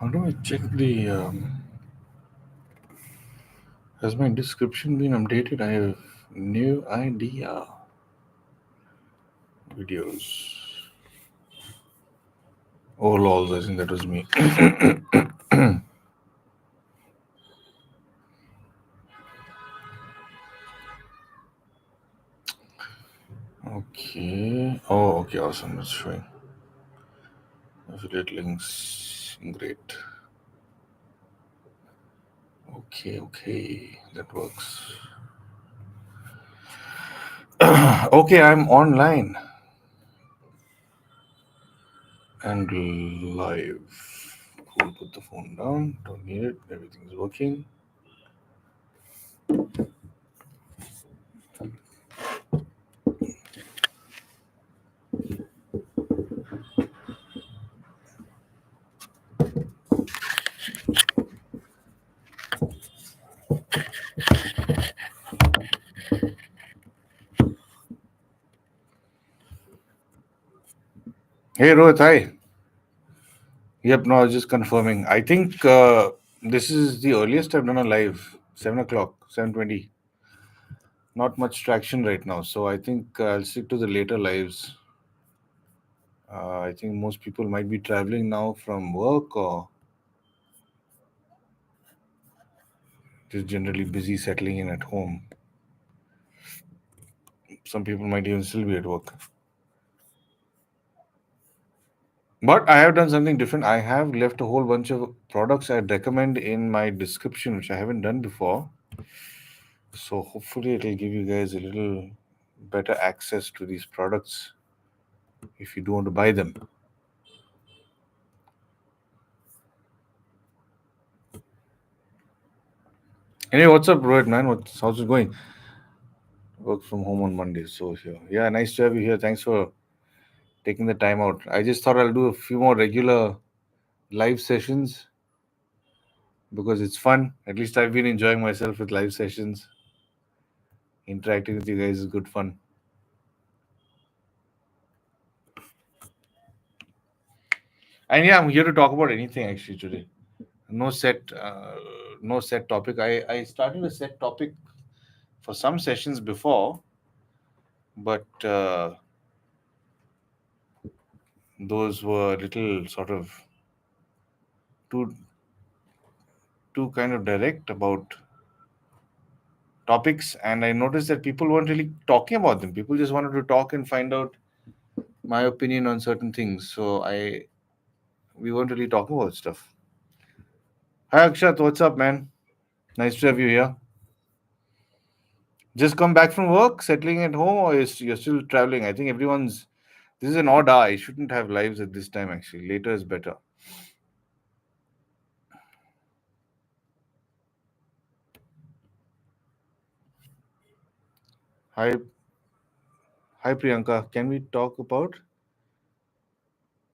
How do I check the? Has my description been updated? I have no idea. Videos. Oh, lol, I think that was me. Okay. Oh, okay, awesome. That's showing. Affiliate links. Great. Okay. That works. Okay, I'm online and live. Cool, put the phone down. Don't need it. Everything's working. Hey, Rohit, hi. Yep, no, I was just confirming. I think this is the earliest I've done a live. 7 o'clock, 7:20. Not much traction right now, so I think I'll stick to the later lives. I think most people might be traveling now from work or just generally busy settling in at home. Some people might even still be at work. But I have done something different. I have left a whole bunch of products I'd recommend in my description, which I haven't done before. So hopefully it'll give you guys a little better access to these products if you do want to buy them. Anyway, what's up, Rohit, man? How's it going? Work from home on Monday, so here. Yeah, nice to have you here. Thanks for taking the time out. I just thought I'll do a few more regular live sessions because it's fun. At least I've been enjoying myself with live sessions. Interacting with you guys is good fun. And yeah, I'm here to talk about anything actually today. No set, no set topic. I started a set topic for some sessions before, but those were a little sort of too kind of direct about topics, and I noticed that people weren't really talking about them. People just wanted to talk and find out my opinion on certain things. So I we weren't really talking about stuff. Hi Akshat, what's up, man? Nice to have you here. Just come back from work, settling at home, or you're still traveling? I think everyone's. This is an odd hour. I shouldn't have lives at this time. Actually, later is better. Hi, hi Priyanka. Can we talk about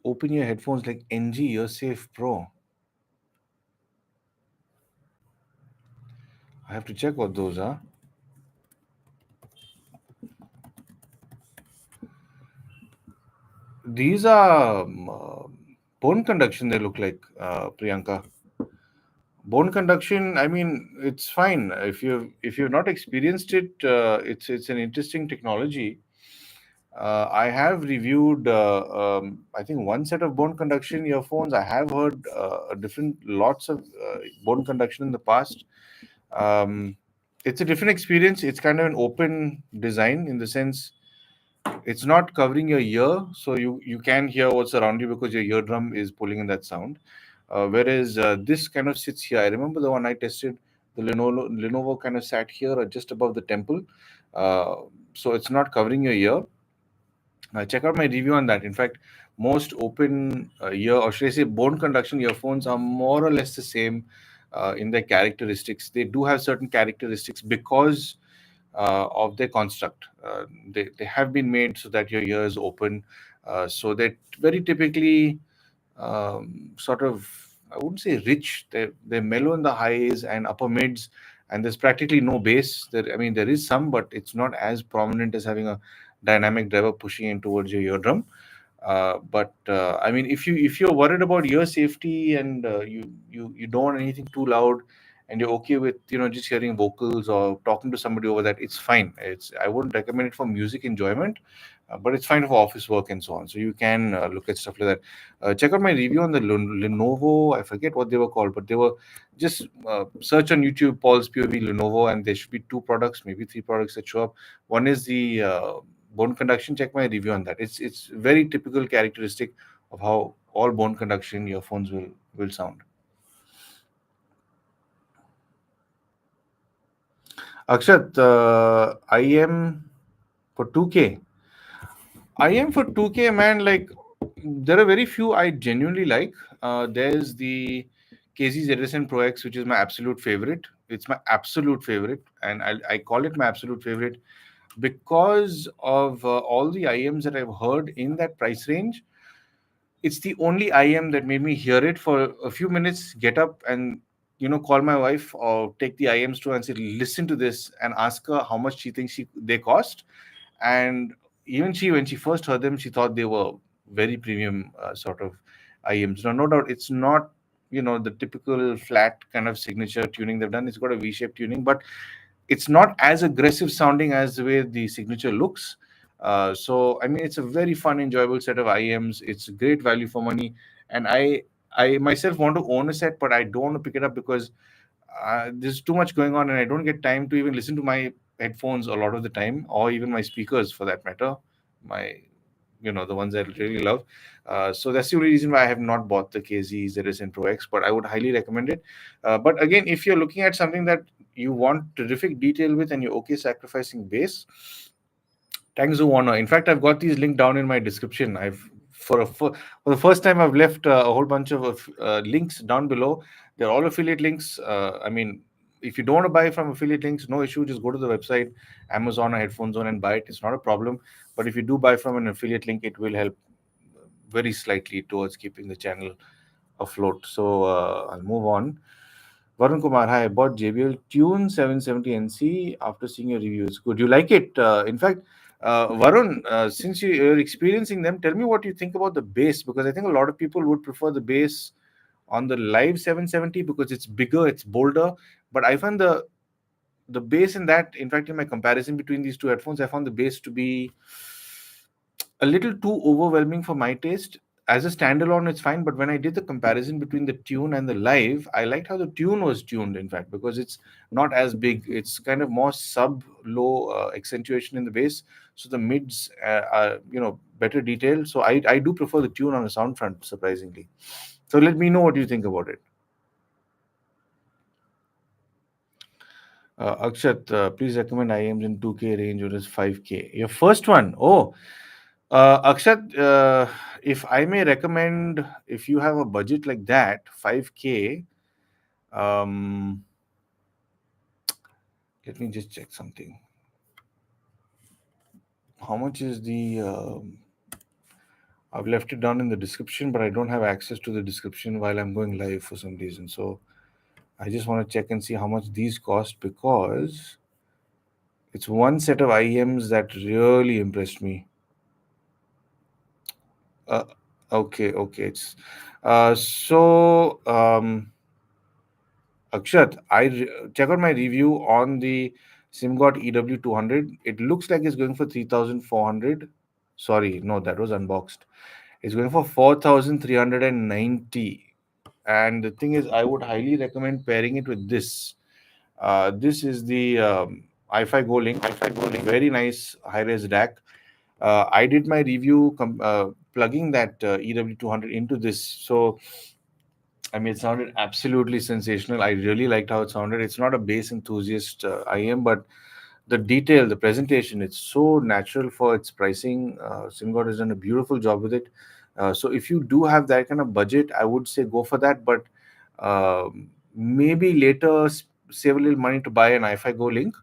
open your headphones like NG Safe Pro? I have to check what those are. These are bone conduction. They look like Priyanka. Bone conduction. I mean, it's fine if you've not experienced it. It's an interesting technology. I have reviewed, I think, one set of bone conduction earphones. I have heard different lots of bone conduction in the past. Um, it's a different experience. It's kind of an open design in the sense it's not covering your ear, so you can hear what's around you because your eardrum is pulling in that sound. Whereas this kind of sits here. I remember the one I tested, the Lenovo kind of sat here or just above the temple, uh, so it's not covering your ear. Check out my review on that. In fact, most open ear, or should I say, bone conduction earphones are more or less the same in their characteristics. They do have certain characteristics because of their construct. They have been made so that your ears open, so that very typically sort of, I wouldn't say rich. They're mellow in the highs and upper mids, and there's practically no bass. There, I mean, there is some, but it's not as prominent as having a dynamic driver pushing in towards your eardrum. But I mean, if you're worried about your safety, and you don't want anything too loud, and you're okay with just hearing vocals or talking to somebody over that, it's fine. I wouldn't recommend it for music enjoyment, but it's fine for office work and so on. So you can look at stuff like that. Check out my review on the Lenovo. I forget what they were called, but they were just search on YouTube Paul's POV Lenovo, and there should be two products, maybe three products that show up. One is the bone conduction. Check my review on that. It's very typical characteristic of how all bone conduction earphones will sound. Akshat, I am for 2K. I am for 2K, man. Like, there are very few I genuinely like. There's the KZ's Edison Pro X, which is my absolute favorite. It's my absolute favorite, and I call it my absolute favorite because of all the IMs that I've heard in that price range. It's the only IM that made me hear it for a few minutes, get up and call my wife or take the IMs to her and say, listen to this, and ask her how much she thinks they cost. And even she, when she first heard them, she thought they were very premium sort of IMs. No doubt, it's not the typical flat kind of signature tuning they've done. It's got a V-shaped tuning, but it's not as aggressive sounding as the way the signature looks. So I mean, it's a very fun, enjoyable set of IMs. It's great value for money, and I myself want to own a set, but I don't want to pick it up because there's too much going on, and I don't get time to even listen to my headphones a lot of the time, or even my speakers for that matter. My the ones I really love. So that's the only reason why I have not bought the KZ ZSN Pro X, but I would highly recommend it. But again, if you're looking at something that you want terrific detail with and you're okay sacrificing bass, Thanks to Warner. In fact, I've got these linked down in my description. For the first time I've left a whole bunch of links down below. They're all affiliate links. I mean, if you don't want to buy from affiliate links, no issue. Just go to the website, Amazon or Headphone Zone, and buy it. It's not a problem. But if you do buy from an affiliate link, it will help very slightly towards keeping the channel afloat. So I'll move on. Varun Kumar, hi. I bought JBL Tune 770 NC after seeing your reviews. Good. You like it? In fact, Varun, since you're experiencing them, tell me what you think about the bass, because I think a lot of people would prefer the bass on the live 770 because it's bigger, it's bolder. But I find the bass in that, in fact, in my comparison between these two headphones, I found the bass to be a little too overwhelming for my taste. As a standalone, it's fine, but when I did the comparison between the tune and the live, I liked how the tune was tuned, in fact, because it's not as big. It's kind of more sub low accentuation in the bass, so the mids are better detailed. So I do prefer the tune on the sound front, surprisingly. So let me know what you think about it. Akshat, please recommend IMs in 2K range or is 5K. Your first one. Oh, Akshat, if I may recommend, if you have a budget like that, 5K, um, let me just check something. How much is the. I've left it down in the description, but I don't have access to the description while I'm going live for some reason. So I just want to check and see how much these cost, because it's one set of IEMs that really impressed me. Uh, okay. It's so Akshat, check out my review on the SimGot EW200. It looks like it's going for 3,400. Sorry, no, that was unboxed. It's going for 4,390. And the thing is, I would highly recommend pairing it with this. This is the iFi Go Link. Very nice high-res DAC. I did my review plugging that EW200 into this. So I mean, it sounded absolutely sensational. I really liked how it sounded. It's not a bass enthusiast, I am, but the detail, the presentation, it's so natural for its pricing. SimGod has done a beautiful job with it. So if you do have that kind of budget, I would say go for that. But maybe later save a little money to buy an iFi Go Link.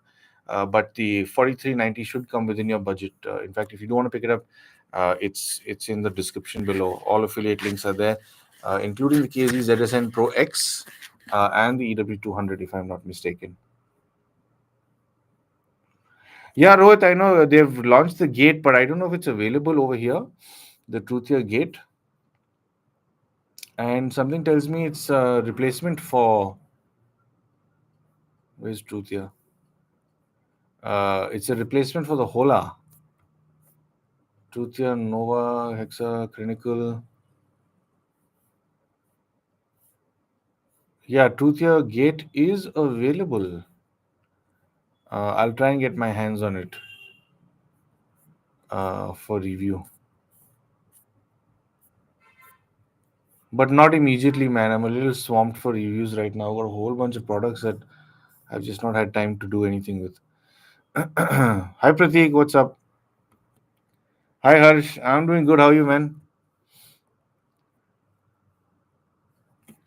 But the 4390 should come within your budget. In fact, if you do want to pick it up, it's in the description below. All affiliate links are there, including the KZ ZSN Pro X and the EW200, if I'm not mistaken. Yeah, Rohit, I know they've launched the Gate, but I don't know if it's available over here, the Truthier Gate. And something tells me it's a replacement for. Where's Truthier? It's a replacement for the Hola. Truthier Nova Hexa Chronicle. Yeah, Truthier Gate is available. I'll try and get my hands on it for review. But not immediately, man. I'm a little swamped for reviews right now. I've got a whole bunch of products that I've just not had time to do anything with. Hi, Prateek. What's up? Hi, Harsh. I'm doing good. How are you, man?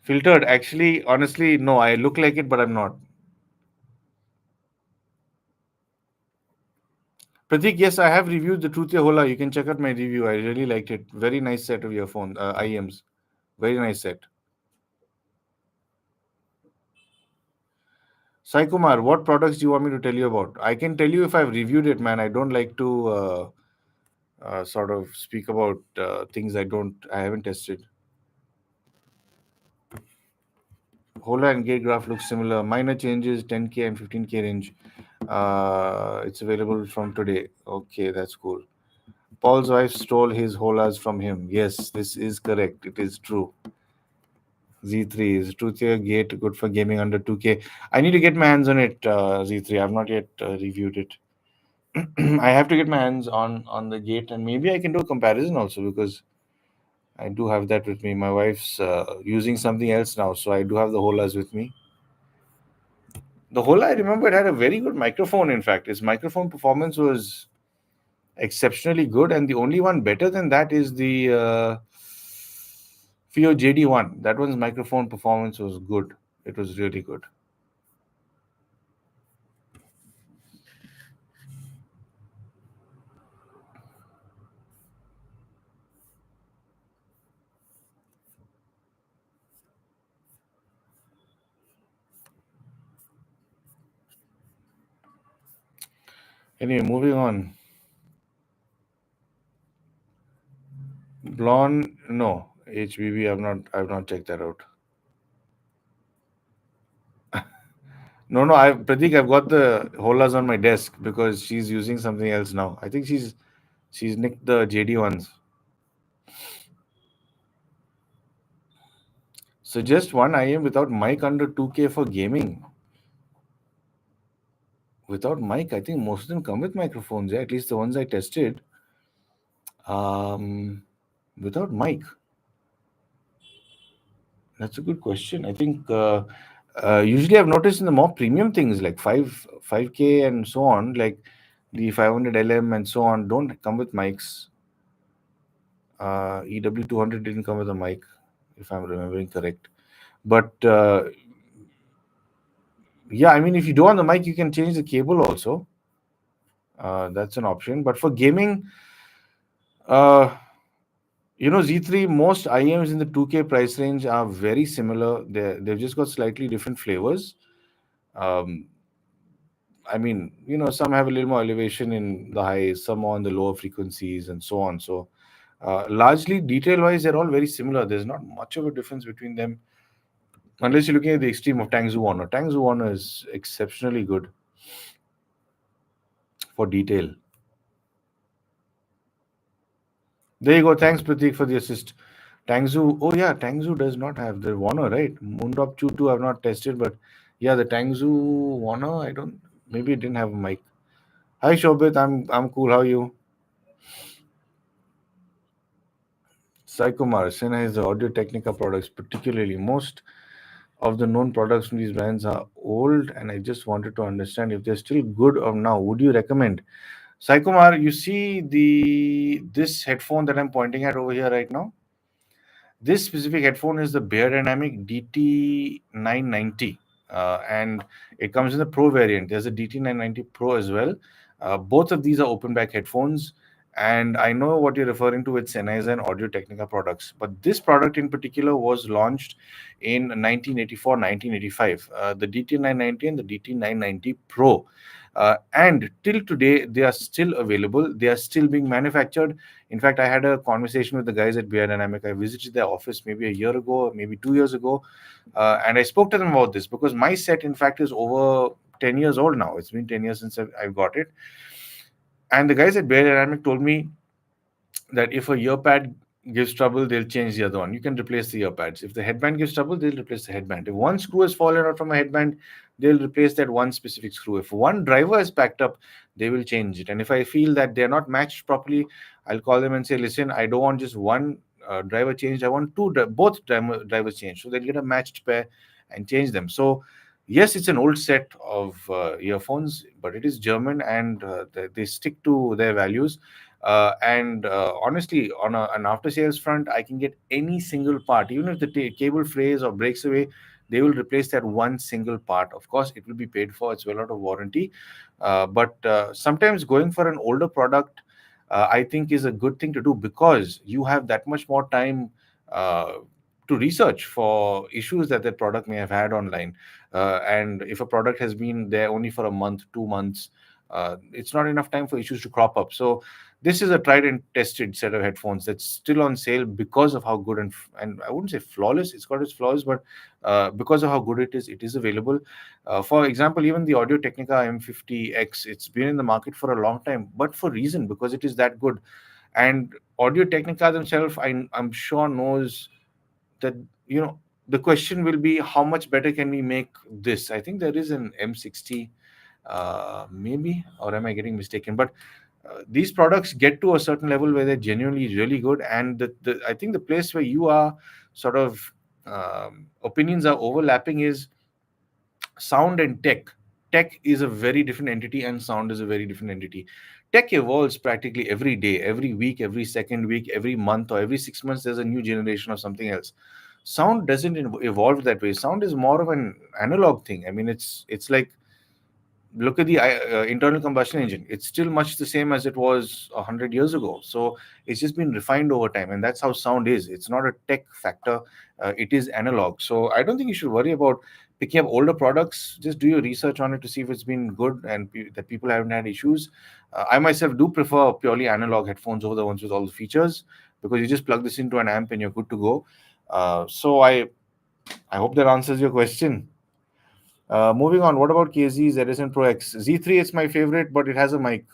Filtered. Actually, honestly, no. I look like it, but I'm not. Prateek, yes, I have reviewed the Truthia Hola. You can check out my review. I really liked it. Very nice set of earphones, IEMs. Very nice set. Sai Kumar, what products do you want me to tell you about? I can tell you if I've reviewed it, man. I don't like to sort of speak about things I haven't tested. Hola and gate graph looks similar. Minor changes, 10K and 15K range. It's available from today. Okay, that's cool. Paul's wife stole his Holas from him. Yes, this is correct. It is true. Z3 is Truthier Gate good for gaming under 2K. I need to get my hands on it, Z3. I've not yet reviewed it. I have to get my hands on the Gate, and maybe I can do a comparison also because I do have that with me. My wife's using something else now, so I do have the Holas with me. The Hola, I remember it had a very good microphone. In fact, its microphone performance was exceptionally good, and the only one better than that is the Fio JD1. That one's microphone performance was good. It was really good. Anyway, moving on. Blonde, no. HBB, I've not checked that out. No, no, Pratik, I've got the Holas on my desk because she's using something else now. I think she's nicked the JD ones. Suggest one IM without mic under 2K for gaming. Without mic, I think most of them come with microphones. Yeah, at least the ones I tested. Um, Without mic, that's a good question. I think usually I've noticed in the more premium things like 5K and so on, like the 500 LM and so on, don't come with mics. EW200 didn't come with a mic, if I'm remembering correct. But yeah, I mean, if you do on the mic, you can change the cable also. That's an option. But for gaming, uh, Z3, most IEMs in the 2K price range are very similar. They've just got slightly different flavors. Um, I mean, some have a little more elevation in the highs, some on the lower frequencies, and so on. So, largely detail wise, they're all very similar. There's not much of a difference between them, unless you're looking at the extreme of Tangzu Honor. Tangzu Honor is exceptionally good for detail. There you go. Thanks, Pratik, for the assist. Tangzu, oh yeah, Tangzu does not have the Warner, right? Moondrop Chew 2 I've not tested, but yeah, the Tangzu Warner, I don't, maybe it didn't have a mic. Hi Shobit, I'm cool. How are you? Sai Kumar, Sena has the Audio Technica products, particularly most of the known products from these brands are old, and I just wanted to understand if they're still good or now. Would you recommend? Sai Kumar, you see this headphone that I'm pointing at over here right now? This specific headphone is the Bear Dynamic DT990, and it comes in the Pro variant. There's a DT990 Pro as well. Both of these are open back headphones, and I know what you're referring to with Sennheiser and Audio Technica products, but this product in particular was launched in 1984, 1985. The DT990 and the DT990 Pro. And till today, they are still available. They are still being manufactured. In fact, I had a conversation with the guys at BI Dynamic. I visited their office maybe a year ago, or maybe 2 years ago, and I spoke to them about this because my set, in fact, is over 10 years old now. It's been 10 years since I've got it. And the guys at BI Dynamic told me that if a ear pad gives trouble, they'll change the other one. You can replace the ear pads. If the headband gives trouble, they'll replace the headband. If one screw has fallen out from a headband, they'll replace that one specific screw. If one driver is packed up, they will change it. And if I feel that they're not matched properly, I'll call them and say, listen, I don't want just one driver changed. I want both drivers changed. So they'll get a matched pair and change them. So yes, it's an old set of earphones, but it is German, and they stick to their values. And honestly, on an after sales front, I can get any single part, even if the cable frays or breaks away, they will replace that one single part. Of course, it will be paid for, it's well out of warranty. But sometimes going for an older product, I think, is a good thing to do because you have that much more time. To research for issues that that product may have had online, and if a product has been there only for a month, 2 months, it's not enough time for issues to crop up. So this is a tried and tested set of headphones that's still on sale because of how good and I wouldn't say flawless. It's got its flaws, but because of how good it is available. For example, even the Audio Technica M50X, it's been in the market for a long time, but for reason because it is that good. And Audio Technica themselves, I'm sure knows that the question will be how much better can we make this. I think there is an M60, maybe, or am I getting mistaken? But these products get to a certain level where they're genuinely really good, and I think the place where you are sort of opinions are overlapping is sound and tech. Tech is a very different entity, and sound is a very different entity. Tech evolves practically every day, every week, every second week, every month, or every 6 months. There's a new generation of something else. Sound doesn't evolve that way. Sound is more of an analog thing. I mean, it's like, look at the internal combustion engine. It's still much the same as it was 100 years ago. So it's just been refined over time, and that's how sound is. It's not a tech factor. It is analog. So I don't think you should worry about picking up older products. Just do your research on it to see if it's been good and that people haven't had issues. I myself do prefer purely analog headphones over the ones with all the features, because you just plug this into an amp and you're good to go. So I hope that answers your question. Moving on, what about KZ's Edison Pro X? Z3 is my favorite, but it has a mic.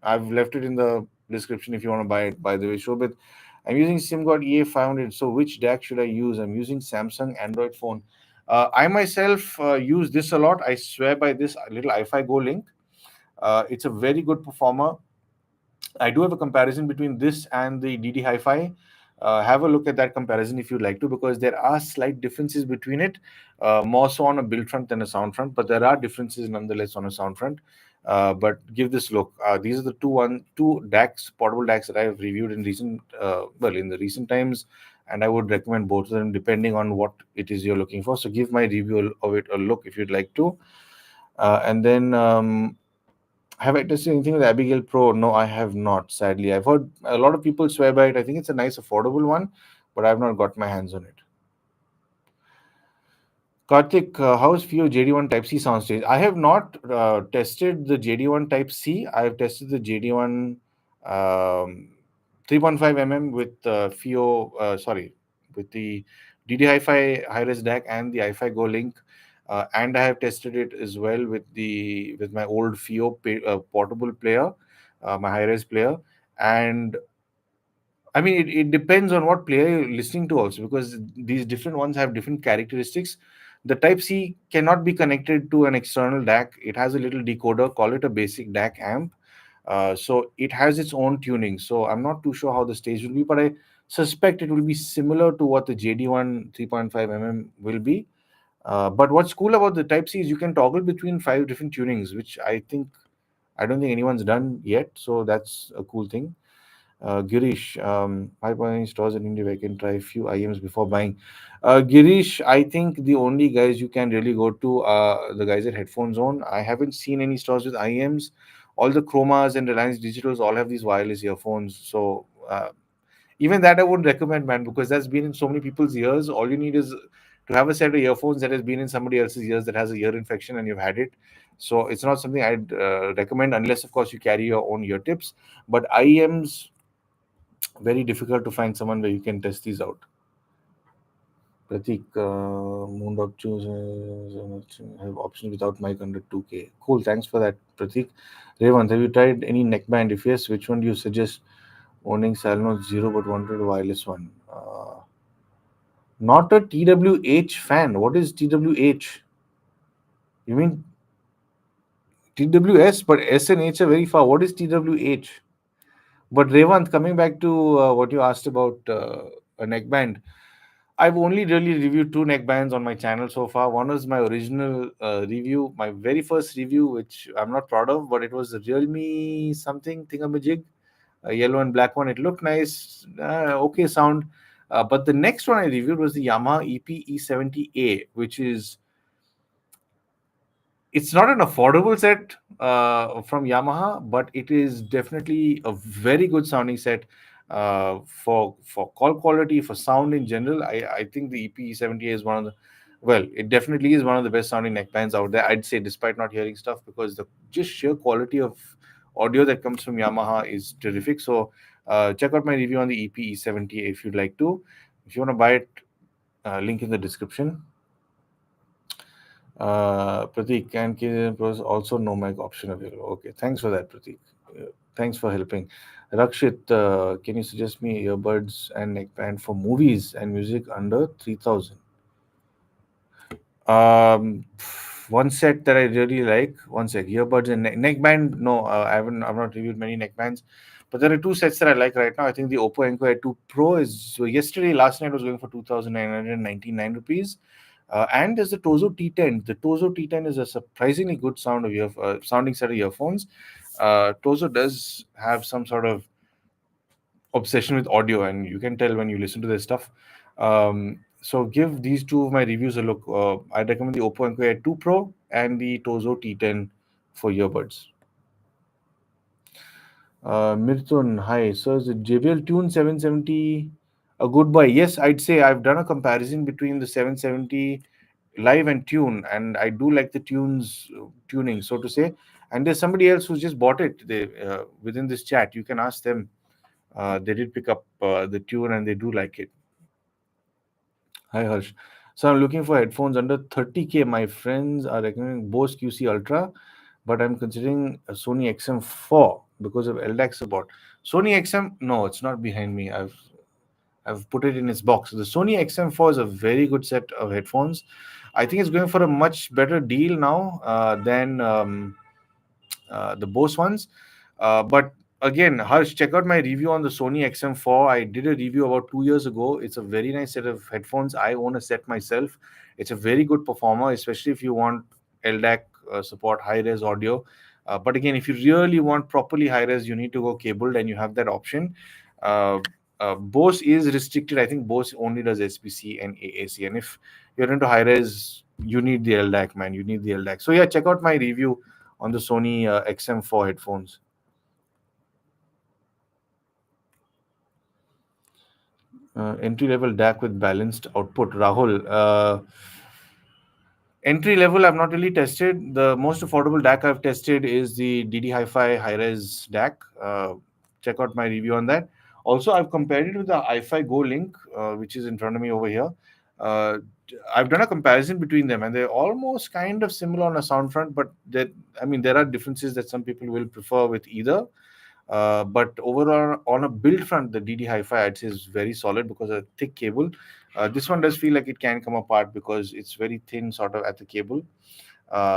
I've left it in the description if you want to buy it, by the way. Shobit, I'm using SimGod EA500. So which DAC should I use? I'm using Samsung Android phone. I myself use this a lot. I swear by this little iFi Go link. It's a very good performer. I do have a comparison between this and the DD Hi-Fi. Have a look at that comparison if you'd like to, because there are slight differences between it, more so on a build front than a sound front, but there are differences nonetheless on a sound front. But give this look. These are the two DACs, portable DACs that I have reviewed in in the recent times, and I would recommend both of them depending on what it is you're looking for. So give my review of it a look if you'd like to, and then. Have I tested anything with Abigail Pro? No, I have not, sadly. I've heard a lot of people swear by it. I think it's a nice, affordable one, but I've not got my hands on it. Karthik, how's FIO JD1 Type C soundstage? I have not tested the JD1 Type C. I have tested the JD1 3.5 mm with FIO, with the DD Hi-Fi high-res DAC and the Hi-Fi Go link. And I have tested it as well with my old FIO portable player, my high-res player. And I mean, it depends on what player you're listening to also, because these different ones have different characteristics. The Type C cannot be connected to an external DAC. It has a little decoder, call it a basic DAC amp. So it has its own tuning. So I'm not too sure how the stage will be, but I suspect it will be similar to what the JD1 3.5 mm will be. But what's cool about the Type C is you can toggle between 5 different tunings, which I don't think anyone's done yet. So that's a cool thing. Girish, I buy stores in India. I can try a few IMs before buying. Girish, I think the only guys you can really go to are the guys at Headphone Zone. I haven't seen any stores with IMs. All the Chromas and Reliance Digitals all have these wireless earphones. So even that I wouldn't recommend, man, because that's been in so many people's ears. All you need is to have a set of earphones that has been in somebody else's ears that has a ear infection and you've had it. So it's not something I'd recommend unless, of course, you carry your own ear tips. But IEMs, very difficult to find someone where you can test these out. Pratik, Moondog choose have option without mic under 2K. Cool, thanks for that, Pratik. Revant, have you tried any neckband? If yes, which one do you suggest? Owning Salno Zero but wanted a wireless one. Not a TWH fan. What is TWH? You mean TWS, but S and H are very far. What is TWH? But Revant, coming back to what you asked about a neckband, I've only really reviewed two neckbands on my channel so far. One was my original review, my very first review, which I'm not proud of, but it was the Realme something thingamajig, a yellow and black one. It looked nice, okay sound. But the next one I reviewed was the Yamaha EP E70A, which is it's not an affordable set from Yamaha, but it is definitely a very good sounding set for call quality, for sound in general. I think the EP70 is one of the well, it definitely is one of the best sounding neckbands out there. I'd say, despite not hearing stuff, because the just sheer quality of audio that comes from Yamaha is terrific. So check out my review on the EP70 if you'd like to. If you want to buy it, link in the description. Pratik, can was also no mic option available. Okay, thanks for that, Pratik. Thanks for helping. Rakshit, can you suggest me earbuds and neckband for movies and music under 3000? One set that I really like. One sec. Earbuds and neckband. No, I haven't. I've not reviewed many neckbands, but there are two sets that I like right now. I think the Oppo Enco Air 2 Pro is so yesterday. Last night was going for 2,999 rupees. And there's the Tozo T10. The Tozo T10 is a surprisingly good sounding set of earphones. Tozo does have some sort of obsession with audio, and you can tell when you listen to their stuff. So give these two of my reviews a look. I recommend the Oppo Enco Air 2 Pro and the Tozo T10 for earbuds. Mirtun, hi. So is the JBL Tune 770 a good buy? Yes, I'd say I've done a comparison between the 770 live and tune, and I do like the tunes tuning, so to say. And there's somebody else who's just bought it. They within this chat, you can ask them. They did pick up the tune and they do like it. Hi Harsh. So I'm looking for headphones under 30K. My friends are recommending Bose QC Ultra, but I'm considering a Sony XM4 because of LDAC support. Sony XM, no, it's not behind me. I've put it in its box. The Sony XM4 is a very good set of headphones. I think it's going for a much better deal now than the Bose ones. But again, Harsh, check out my review on the Sony XM4. I did a review about 2 years ago. It's a very nice set of headphones. I own a set myself. It's a very good performer, especially if you want LDAC support, high res audio. But again, if you really want properly high res, you need to go cabled, and you have that option. Uh, Bose is restricted. I think Bose only does SBC and AAC. And if you're into high res, you need the LDAC, man. You need the LDAC. So yeah, check out my review on the Sony XM4 headphones. Entry level DAC with balanced output. Rahul, entry level I've not really tested. The most affordable DAC I've tested is the DD Hi-Fi high-res DAC. Check out my review on that. Also, I've compared it with the Hi-Fi Go Link, which is in front of me over here. Uh, I've done a comparison between them, and they're almost kind of similar on a sound front, but there are differences that some people will prefer with either. But overall, on a build front, the DD Hi-Fi I'd say is very solid because of a thick cable. This one does feel like it can come apart because it's very thin, sort of at the cable.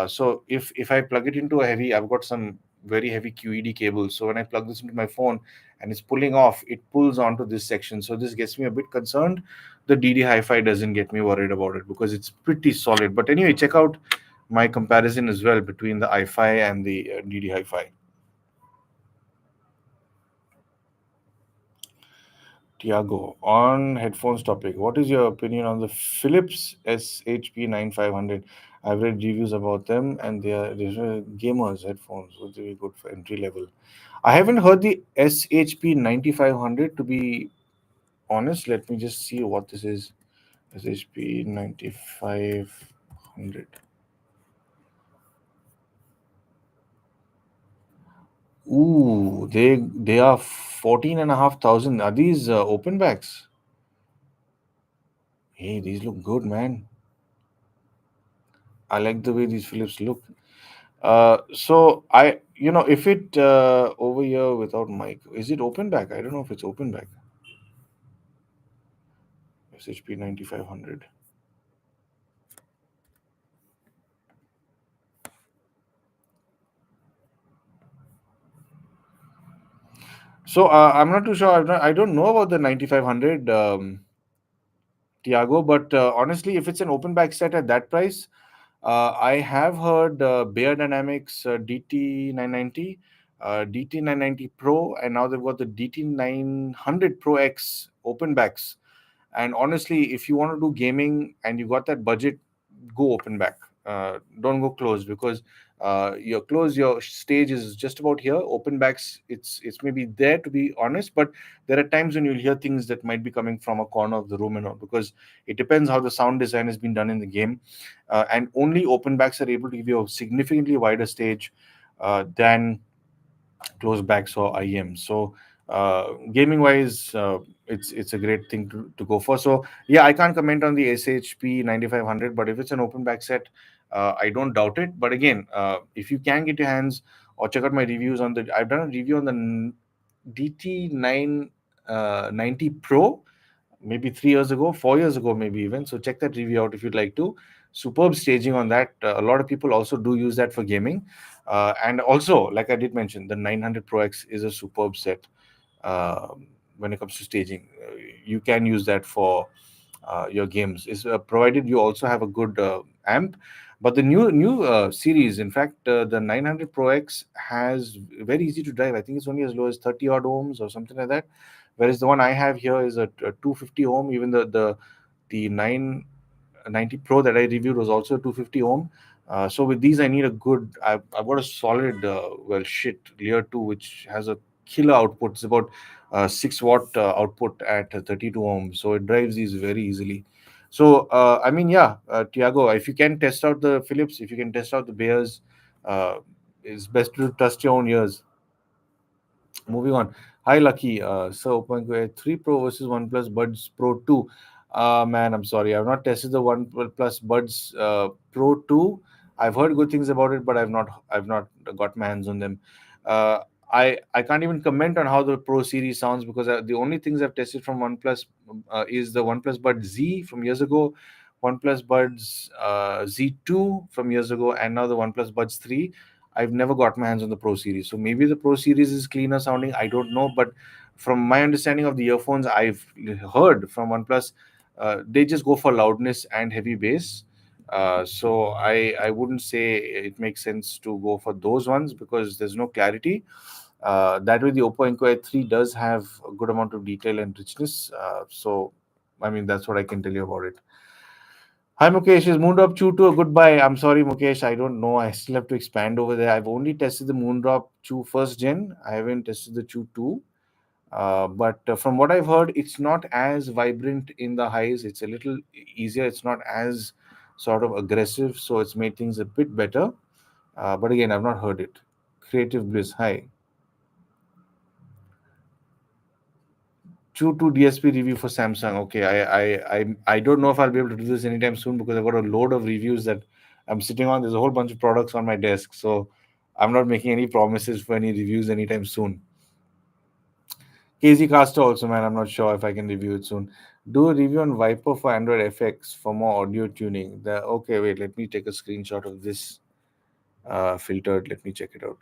So if I plug it into a heavy, I've got some very heavy QED cables. So when I plug this into my phone and it's pulling off, it pulls onto this section. So this gets me a bit concerned. The DD Hi-Fi doesn't get me worried about it because it's pretty solid. But anyway, check out my comparison as well between the Hi-Fi and the DD Hi-Fi. Tiago, on headphones topic, what is your opinion on the Philips SHP 9500? I've read reviews about them, and these are gamers headphones, would be good for entry level. I haven't heard the SHP 9500, to be honest. Let me just see what this is. SHP 9500. Ooh, they are 14,500. Are these open backs? Hey, these look good, man. I like the way these Philips look. So if it over here without mic, is it open back? I don't know if it's open back. SHP 9500. So I'm not too sure. I don't know about the 9500 Tiago, but honestly, if it's an open back set at that price, I have heard Bear Dynamics DT 990, DT 990 Pro, and now they've got the DT 900 Pro X open backs. And honestly, if you want to do gaming and you got that budget, go open back. Don't go close, because your stage is just about here. Open backs, it's maybe there, to be honest, but there are times when you'll hear things that might be coming from a corner of the room and all, because it depends how the sound design has been done in the game. And only open backs are able to give you a significantly wider stage than close backs or IEM. So gaming wise, it's a great thing to go for. So yeah, I can't comment on the SHP 9500, but if it's an open back set, I don't doubt it. But again, if you can get your hands, or check out my reviews on the, I've done a review on the DT 990 Pro maybe 3 years ago, 4 years ago, maybe even. So check that review out if you'd like to. Superb staging on that. A lot of people also do use that for gaming. And also, like I did mention, the 900 Pro X is a superb set when it comes to staging. You can use that for your games. Is provided you also have a good amp. But the new series, in fact, the 900 Pro X has very easy to drive. I think it's only as low as 30 odd ohms or something like that. Whereas the one I have here is a 250 ohm. Even the 990 Pro that I reviewed was also 250 ohm. So with these, I need a good. I've got a solid, Lear 2, which has a killer output. It's about 6 watt output at 32 ohms. So it drives these very easily. So I mean, yeah, Tiago, if you can test out the Philips, if you can test out the Bears, uh, it's best to trust your own ears. Moving on. Hi, Lucky. So, 3 Pro versus OnePlus Buds Pro 2. Man, I'm sorry. I've not tested the OnePlus Buds Pro 2. I've heard good things about it, but I've not got my hands on them. Uh, I can't even comment on how the Pro series sounds, because the only things I've tested from OnePlus is the OnePlus Buds Z from years ago, OnePlus Buds Z2 from years ago, and now the OnePlus Buds 3. I've never got my hands on the Pro series. So maybe the Pro series is cleaner sounding. I don't know. But from my understanding of the earphones I've heard from OnePlus, they just go for loudness and heavy bass. So I wouldn't say it makes sense to go for those ones, because there's no clarity. That way, the Oppo Enco A3 does have a good amount of detail and richness. So, I mean, that's what I can tell you about it. Hi Mukesh, is Moondrop Chew 2 a goodbye? I'm sorry, Mukesh, I don't know. I still have to expand over there. I've only tested the Moondrop Chew first gen. I haven't tested the Chew 2. But from what I've heard, it's not as vibrant in the highs. It's a little easier. It's not as sort of aggressive. So it's made things a bit better. But again, I've not heard it. Creative Bliss, hi. Chew 2 DSP review for Samsung. Okay, I don't know if I'll be able to do this anytime soon, because I've got a load of reviews that I'm sitting on. There's a whole bunch of products on my desk, so I'm not making any promises for any reviews anytime soon. KZ Caster also, man, I'm not sure if I can review it soon. Do a review on Viper for Android FX for more audio tuning. Okay, wait, let me take a screenshot of this filtered. Let me check it out,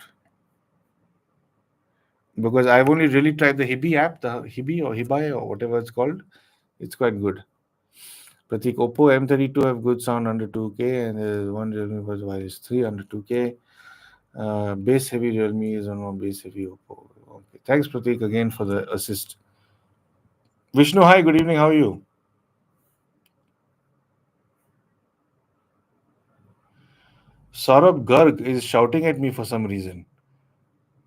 because I've only really tried the Hibi app, the Hibi or Hibai or whatever it's called. It's quite good. Pratik, Oppo M32 have good sound under 2K, and there's one Realme was Virus 3 under 2K. Base heavy Realme is on more base heavy Oppo. Okay. Thanks, Pratik, again for the assist. Vishnu, hi, good evening. How are you? Saurabh Garg is shouting at me for some reason.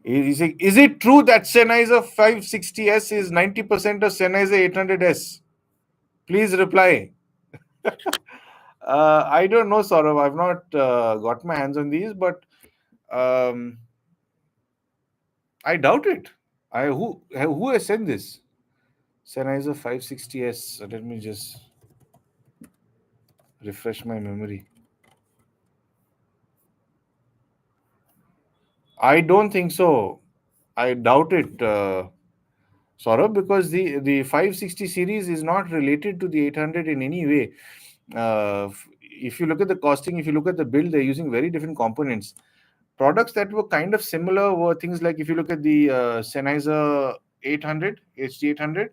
He's saying, is it true that Sennheiser 560S is 90% of Sennheiser 800S? Please reply. I don't know, Saurabh. I've not got my hands on these, but um, I doubt it. Who has said this? Sennheiser 560S. Let me just refresh my memory. I don't think so. I doubt it, Saurabh, because the 560 series is not related to the 800 in any way. If you look at the costing, if you look at the build, they're using very different components. Products that were kind of similar were things like if you look at the Sennheiser 800, HD 800,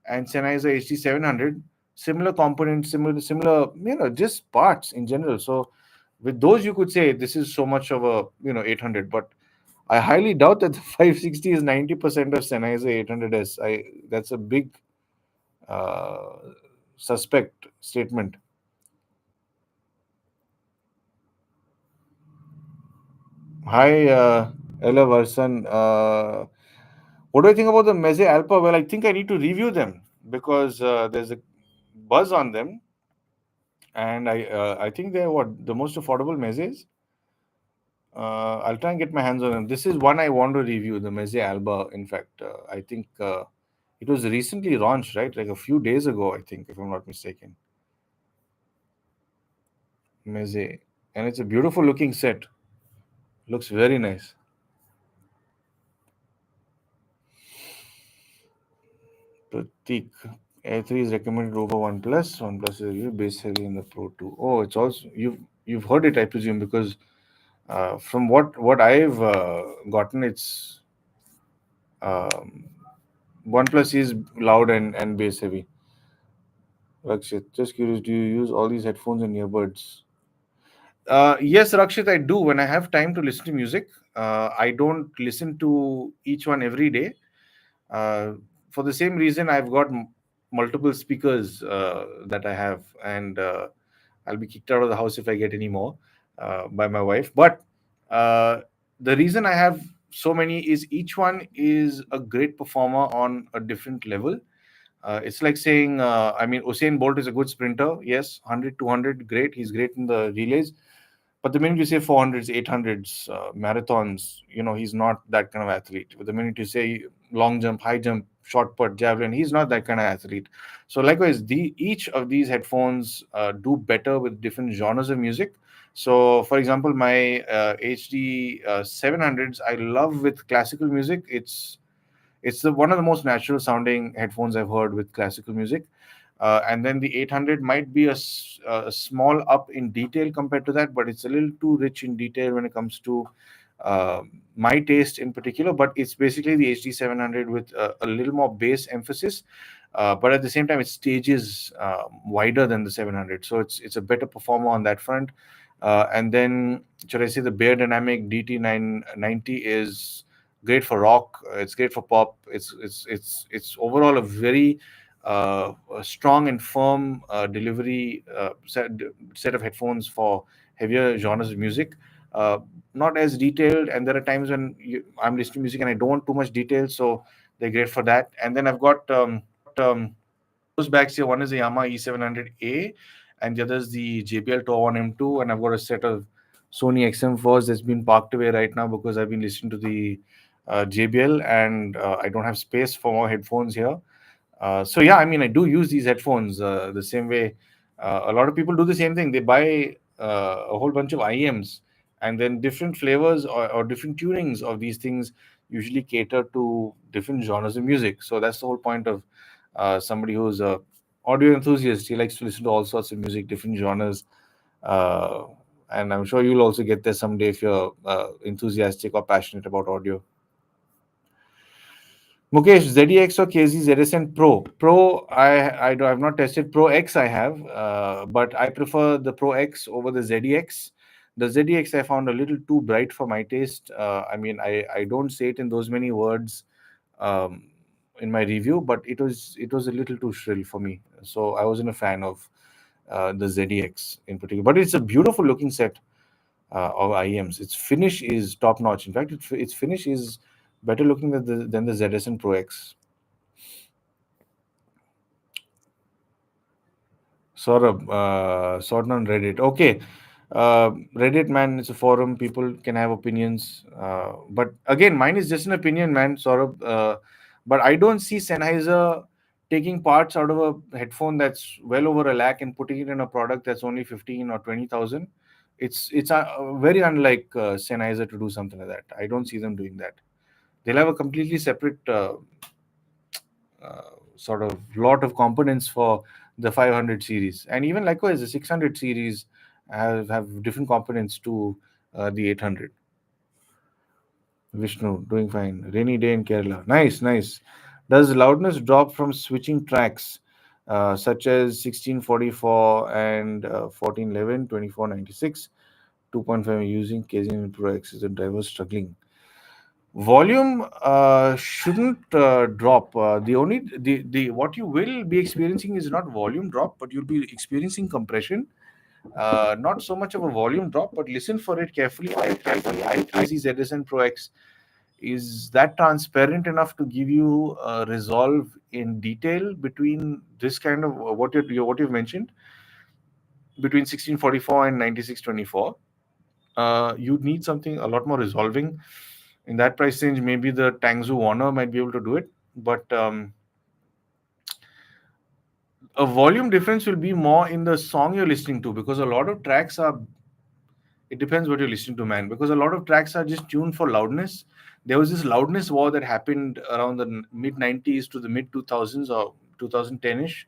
and Sennheiser HD 700, similar components, similar, just parts in general. So with those, you could say this is so much of a 800, but I highly doubt that the 560 is 90% of Sennheiser 800S. That's a big uh, suspect statement. Hi, Ella Varsan. What do I think about the Meze Alpha? Well, I think I need to review them because there's a buzz on them, and I think they're what the most affordable Mezes. I'll try and get my hands on them. This is one I want to review, the Meze Alba. In fact, I think it was recently launched, right? Like a few days ago, I think, if I'm not mistaken. Meze, and it's a beautiful looking set. Looks very nice. Pratik, A3 is recommended over OnePlus. OnePlus is base heavy in the Pro 2. Oh, it's also you've heard it, I presume, because from what I've gotten, it's um, OnePlus is loud and bass heavy. Rakshit, just curious, do you use all these headphones and earbuds? Yes, Rakshit, I do. When I have time to listen to music, I don't listen to each one every day. Uh, for the same reason, I've got multiple speakers that I have, and I'll be kicked out of the house if I get any more by my wife. But uh, the reason I have so many is each one is a great performer on a different level. It's like saying, I mean, Usain Bolt is a good sprinter. Yes, 100, 200, great. He's great in the relays. But the minute you say 400s, 800s, marathons, he's not that kind of athlete. But the minute you say long jump, high jump, short put, javelin, he's not that kind of athlete. So likewise, each of these headphones do better with different genres of music. So, for example, my HD 700s, I love with classical music. It's one of the most natural sounding headphones I've heard with classical music. And then the 800 might be a small up in detail compared to that, but it's a little too rich in detail when it comes to my taste in particular. But it's basically the HD 700 with a little more bass emphasis. But at the same time, it stages wider than the 700, so it's a better performer on that front. And then, should I say, the Bear Dynamic DT 990 is great for rock. It's great for pop. It's overall a very a strong and firm delivery set of headphones for heavier genres of music. Uh, Not as detailed, and there are times when I'm listening to music and I don't want too much detail, so they're great for that. And then I've got those bags here. One is the Yamaha E700A, and the other is the JBL Tour 1 M2. And I've got a set of Sony XM4s that's been parked away right now because I've been listening to the JBL, and I don't have space for more headphones here. So yeah, I mean, I do use these headphones the same way. A lot of people do the same thing. They buy a whole bunch of IEMs, and then different flavors or different tunings of these things usually cater to different genres of music. So that's the whole point of somebody who's a audio enthusiast. He likes to listen to all sorts of music, different genres. Uh, and I'm sure you'll also get there someday if you're enthusiastic or passionate about audio. Mukesh, ZDX or KZ ZSN Pro? Pro, I've not tested. Pro X I have, but I prefer the Pro X over the ZDX. The ZDX I found a little too bright for my taste. I mean, I don't say it in those many words. Um, in my review, but it was a little too shrill for me. So I wasn't a fan of the ZDX in particular. But it's a beautiful looking set of IEMs. Its finish is top notch. In fact, its finish is better looking than the ZSN Pro X. Saurabh, sorted on Reddit. Okay. Reddit, man, it's a forum. People can have opinions. But again, mine is just an opinion, man, Saurabh. But I don't see Sennheiser taking parts out of a headphone that's well over a lakh and putting it in a product that's only 15 or 20,000. It's very unlike Sennheiser to do something like that. I don't see them doing that. They'll have a completely separate sort of lot of components for the 500 series, and even likewise the 600 series have different components to the 800. Vishnu, doing fine. Rainy day in Kerala. Nice, nice. Does loudness drop from switching tracks, such as 1644 and 1411, 2496, 2.5 using KZN Pro X? Is the driver struggling? Volume shouldn't drop. The what you will be experiencing is not volume drop, but you'll be experiencing compression. Not so much of a volume drop, but listen for it carefully. I see ZSN Pro X is that transparent enough to give you resolve in detail between this kind of what you've mentioned between 1644 and 9624. You need something a lot more resolving in that price range. Maybe the Tangzu Warner might be able to do it, but a volume difference will be more in the song you're listening to, because a lot of tracks are, it depends what you're listening to, man, because a lot of tracks are just tuned for loudness. There was this loudness war that happened around the mid 90s to the mid 2000s or 2010ish,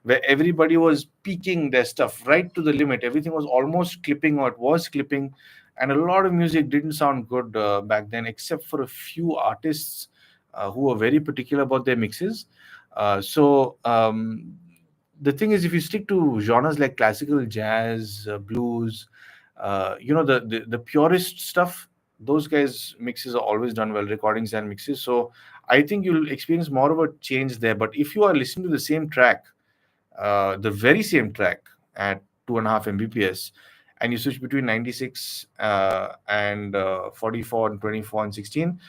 where everybody was peaking their stuff right to the limit. Everything was almost clipping, or it was clipping, and a lot of music didn't sound good back then, except for a few artists who were very particular about their mixes. So the thing is, if you stick to genres like classical, jazz, blues, the purist stuff, those guys mixes are always done well, recordings and mixes. So I think you'll experience more of a change there. But if you are listening to the same track, the very same track at 2.5 Mbps, and you switch between 96 and 44 and 24 and 16,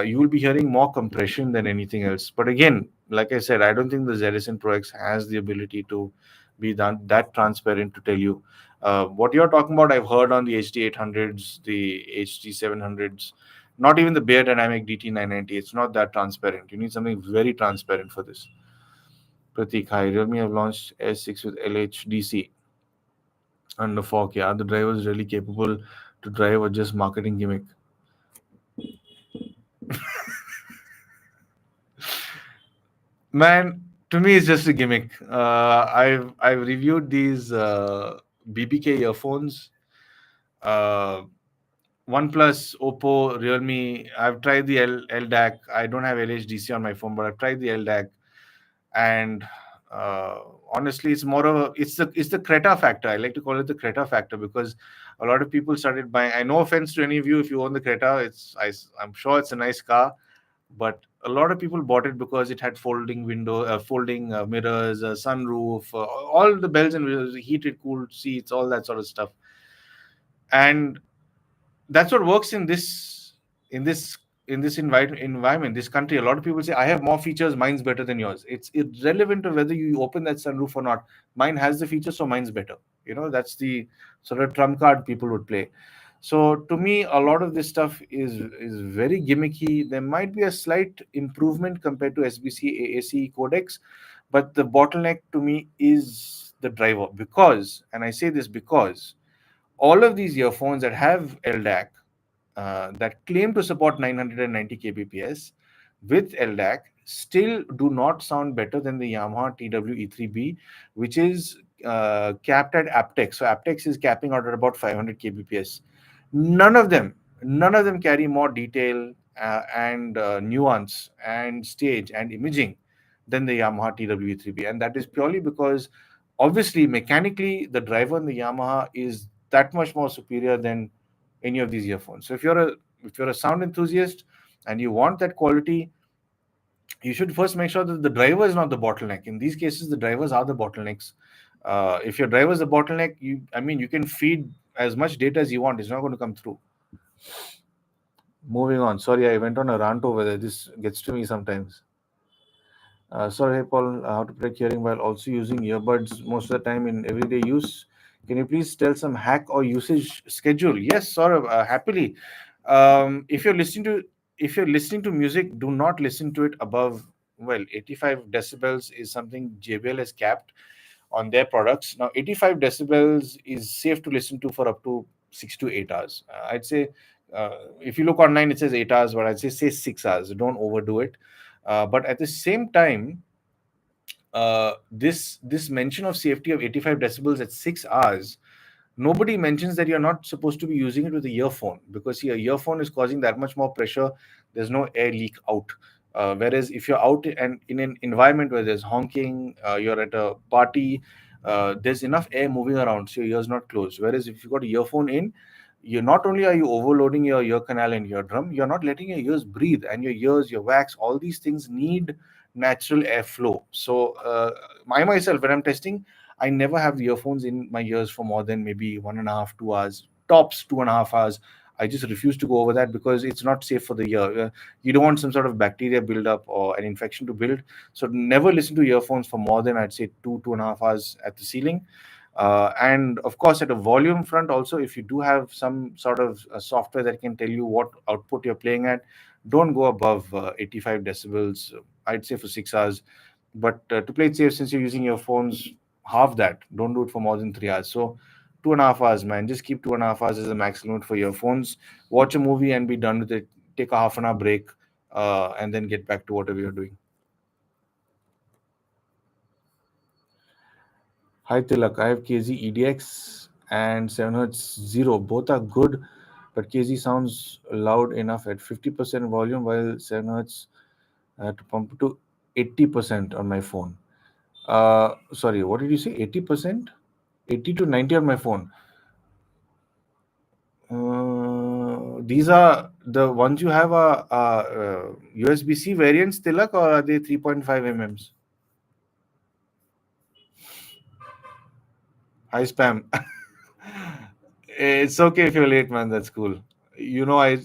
you will be hearing more compression than anything else. But again, like I said, I don't think the ZSN Pro X has the ability to be that transparent to tell you. What you're talking about, I've heard on the HD800s, the HD700s, not even the Bear Dynamic DT990. It's not that transparent. You need something very transparent for this. Pratik, hi. Realme have launched S6 with LHDC under 4K. Are the drivers really capable to drive, or just marketing gimmick? Man, to me, it's just a gimmick. I've reviewed these BBK earphones. Uh, OnePlus, Oppo, Realme. I've tried the LDAC. I don't have LHDC on my phone, but I've tried the LDAC, and uh, honestly, it's more of it's the Creta factor. I like to call it the Creta factor, because a lot of people started buying. I no offense to any of you if you own the Creta. I'm sure it's a nice car, but a lot of people bought it because it had folding mirrors, sunroof, all the bells and whistles, heated, cooled seats, all that sort of stuff. And that's what works in this in this environment, this country. A lot of people say, I have more features, mine's better than yours. It's irrelevant to whether you open that sunroof or not. Mine has the features, so mine's better. That's the sort of trump card people would play. So to me, a lot of this stuff is very gimmicky. There might be a slight improvement compared to SBC AAC codecs, but the bottleneck to me is the driver. Because, and I say this because, all of these earphones that have LDAC, that claim to support 990 kbps with LDAC, still do not sound better than the Yamaha TW-E3B, which is capped at aptX. So aptX is capping out at about 500 kbps. None of them, none of them carry more detail and nuance and stage and imaging than the Yamaha TW-E3B, and that is purely because, obviously, mechanically, the driver in the Yamaha is that much more superior than any of these earphones. So if you're a sound enthusiast and you want that quality, you should first make sure that the driver is not the bottleneck. In these cases, the drivers are the bottlenecks. If your driver is the bottleneck, you can feed as much data as you want. It's not going to come through. Moving on. Sorry, I went on a rant over there. This gets to me sometimes. Sorry, hey Paul, how to protect hearing while also using earbuds most of the time in everyday use. Can you please tell some hack or usage schedule? Yes, Saurabh, happily. If you're listening to music, do not listen to it above, well, 85 decibels is something JBL has capped on their products. Now, 85 decibels is safe to listen to for up to 6 to 8 hours. I'd say if you look online, it says 8 hours, but I'd say 6 hours. Don't overdo it. But at the same time, this mention of safety of 85 decibels at 6 hours, nobody mentions that you're not supposed to be using it with a earphone, because see, a earphone is causing that much more pressure. There's no air leak out. Whereas if you're out and in an environment where there's honking, you're at a party, there's enough air moving around, so your ear's not closed. Whereas if you got a earphone in, you not only are you overloading your ear canal and eardrum, you're not letting your ears breathe, and your ears, your wax, all these things need natural airflow. So I myself, when I'm testing, I never have the earphones in my ears for more than maybe 1.5, 2 hours, tops 2.5 hours. I just refuse to go over that because it's not safe for the ear. You don't want some sort of bacteria build-up or an infection to build. So never listen to earphones for more than, I'd say, 2.5 hours at the ceiling. And of course, at a volume front, also, if you do have some sort of software that can tell you what output you're playing at, don't go above 85 decibels. I'd say for 6 hours. But to play it safe, since you're using your phones, half that. Don't do it for more than 3 hours. So 2.5 hours, man. Just keep 2.5 hours as a max limit for your phones. Watch a movie and be done with it. Take a half an hour break, and then get back to whatever you're doing. Hi Tilak, I have KZ EDX and 7Hz Zero. Both are good, but KZ sounds loud enough at 50% volume, while 7Hz I had to pump it to 80% on my phone. Sorry, what did you say? 80%? 80 to 90 on my phone. These are the ones you have USB-C variants, Tilak, or are they 3.5 mm? Hi, spam. It's okay if you're late, man. That's cool. I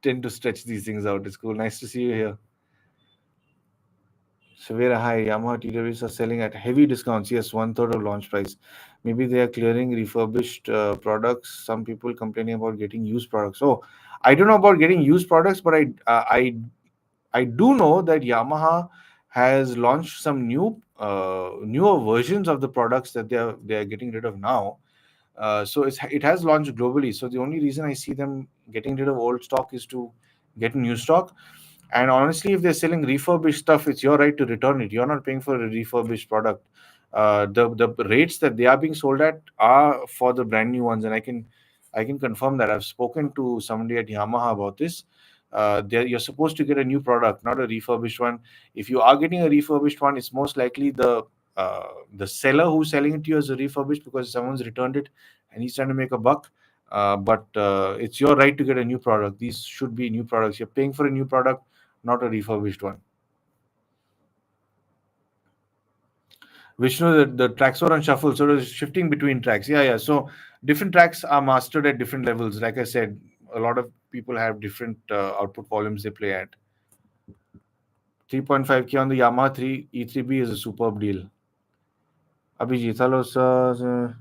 tend to stretch these things out. It's cool. Nice to see you here. Severa, hi. Yamaha TWs are selling at heavy discounts. Yes, one third of launch price. Maybe they are clearing refurbished products. Some people complaining about getting used products. So I don't know about getting used products, but I do know that Yamaha has launched some newer versions of the products that they are getting rid of now. So it has launched globally. So the only reason I see them getting rid of old stock is to get new stock. And honestly, if they're selling refurbished stuff, it's your right to return it. You're not paying for a refurbished product. The rates that they are being sold at are for the brand new ones, and I can confirm that. I've spoken to somebody at Yamaha about this. You're supposed to get a new product, not a refurbished one. If you are getting a refurbished one, it's most likely the seller who's selling it to you as a refurbished because someone's returned it and he's trying to make a buck. But it's your right to get a new product. These should be new products. You're paying for a new product, not a refurbished one. Vishnu, the tracks were on shuffle, so it was shifting between tracks. Yeah, yeah. So different tracks are mastered at different levels. Like I said, a lot of people have different output volumes they play at. 3.5K on the Yamaha 3 E3B is a superb deal. Abhijit, hello, sir.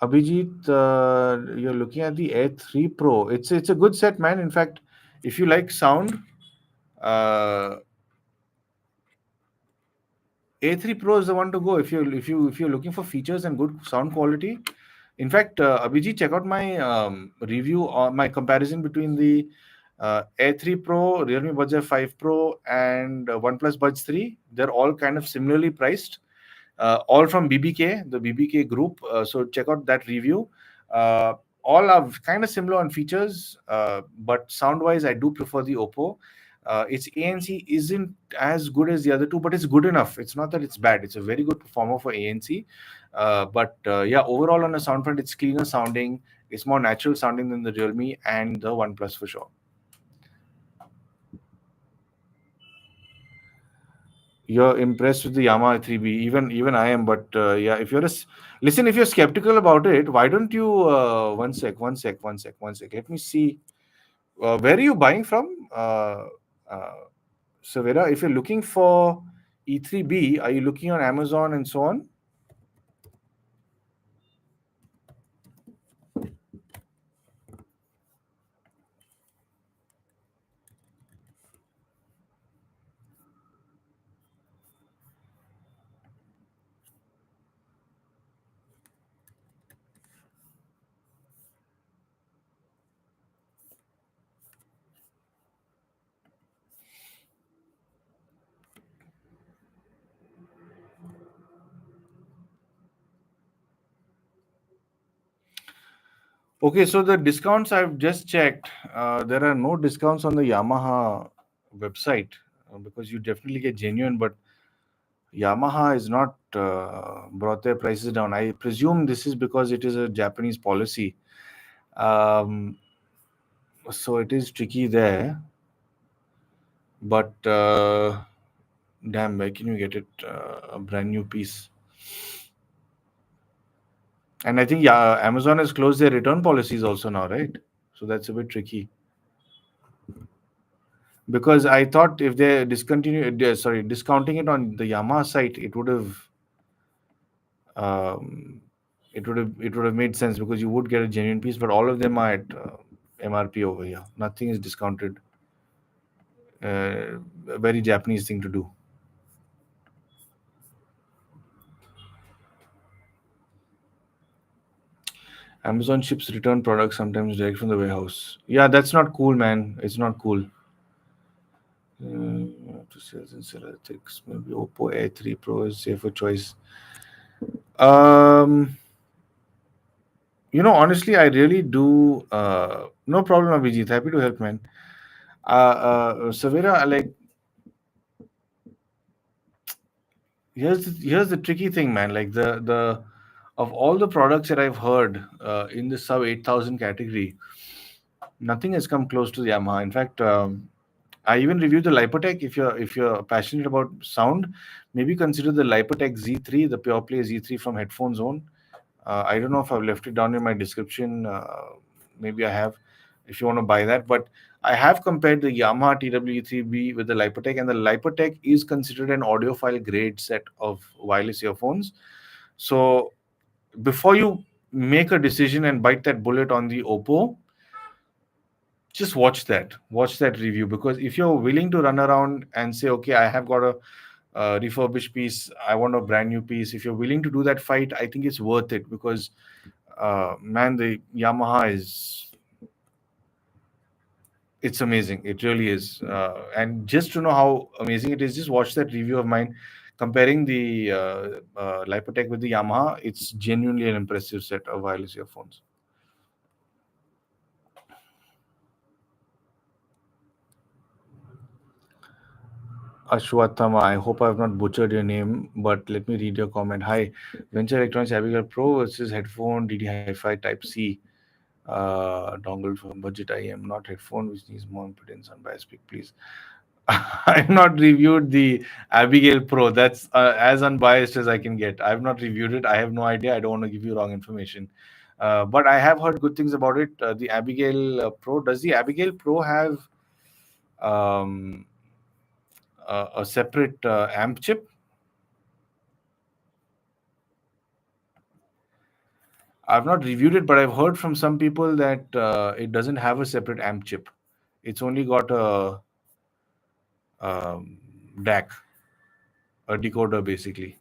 Abhijit, you're looking at the Air 3 Pro. It's a good set, man. In fact, if you like sound, uh, A3 Pro is the one to go if you're looking for features and good sound quality. In fact, Abhijit, check out my review or my comparison between the Air 3 Pro, Realme Buds F5 Pro, and OnePlus Buds 3. They're all kind of similarly priced, all from BBK, the BBK group. So check out that review. Uh, all are kind of similar on features, but sound-wise, I do prefer the Oppo. Its ANC isn't as good as the other two, but it's good enough. It's not that it's bad. It's a very good performer for ANC. But yeah, overall on the sound front, it's cleaner sounding. It's more natural sounding than the Realme and the OnePlus for sure. You're impressed with the Yamaha 3B. Even I am. But yeah, if listen, if you're skeptical about it, why don't you one sec. Let me see. Where are you buying from? Uh, Savera, if you're looking for E3B, are you looking on Amazon and so on? Okay, so the discounts I've just checked, there are no discounts on the Yamaha website because you definitely get genuine, but Yamaha has not brought their prices down. I presume this is because it is a Japanese policy. Um, so it is tricky there, but damn, where can you get it? A brand new piece. And I think yeah, Amazon has closed their return policies also now, right? So that's a bit tricky. Because I thought if they discounting it on the Yamaha site, um, it would have made sense because you would get a genuine piece, but all of them are at MRP over here. Nothing is discounted. A very Japanese thing to do. Amazon ships return products sometimes direct from the warehouse. Yeah, that's not cool, man. It's not cool. To sales and seller ethics, maybe Oppo A3 Pro is safer choice. Um, honestly, I really do. No problem, Abhijit. Happy to help, man. Savera, like, here's the tricky thing, man. Like the of all the products that I've heard in the sub 8,000 category, nothing has come close to the Yamaha. In fact, I even reviewed the Lipotech. If you're passionate about sound, maybe consider the Lipotech Z3, the Pure Play Z3 from Headphone Zone. I don't know if I've left it down in my description. Maybe I have. If you want to buy that, but I have compared the Yamaha TW3B with the Lipotech, and the Lipotech is considered an audiophile grade set of wireless earphones. So before you make a decision and bite that bullet on the Oppo, just watch that review, because if you're willing to run around and say, okay, I have got a refurbished piece, I want a brand new piece, if you're willing to do that fight, I think it's worth it, because man, the Yamaha is, it's amazing. It really is. And just to know how amazing it is, just watch that review of mine comparing the Lipotech with the Yamaha. It's genuinely an impressive set of wireless earphones. Ashwatthama, I hope I have not butchered your name, but let me read your comment. Hi, Venture Electronics Abigail Pro versus headphone DD Hi-Fi Type C dongle for budget IM, not headphone, which needs more impedance on bias peak, please. I've not reviewed the Abigail Pro. That's as unbiased as I can get. I've not reviewed it. I have no idea. I don't want to give you wrong information. But I have heard good things about it. The Abigail Pro. Does the Abigail Pro have um, a separate amp chip? I've not reviewed it, but I've heard from some people that it doesn't have a separate amp chip. It's only got a um, DAC, a decoder basically.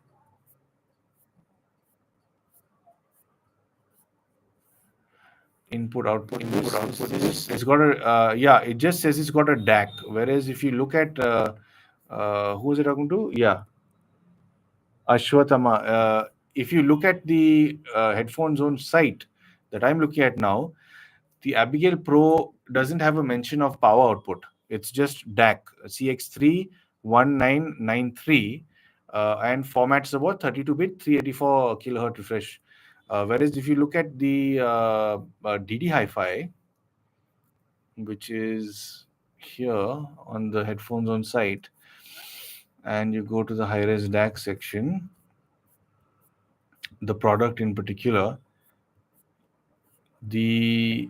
Input output. It's got a yeah. It just says it's got a DAC. Whereas if you look at who was it talking to? Yeah, Ashwatthama. If you look at the Headphone Zone site that I'm looking at now, the Abigail Pro doesn't have a mention of power output. It's just DAC CX3 1993, and formats about 32-bit 384 kilohertz refresh. Whereas if you look at the DD Hi-Fi, which is here on the headphones on site, and you go to the high-res DAC section, the product in particular, the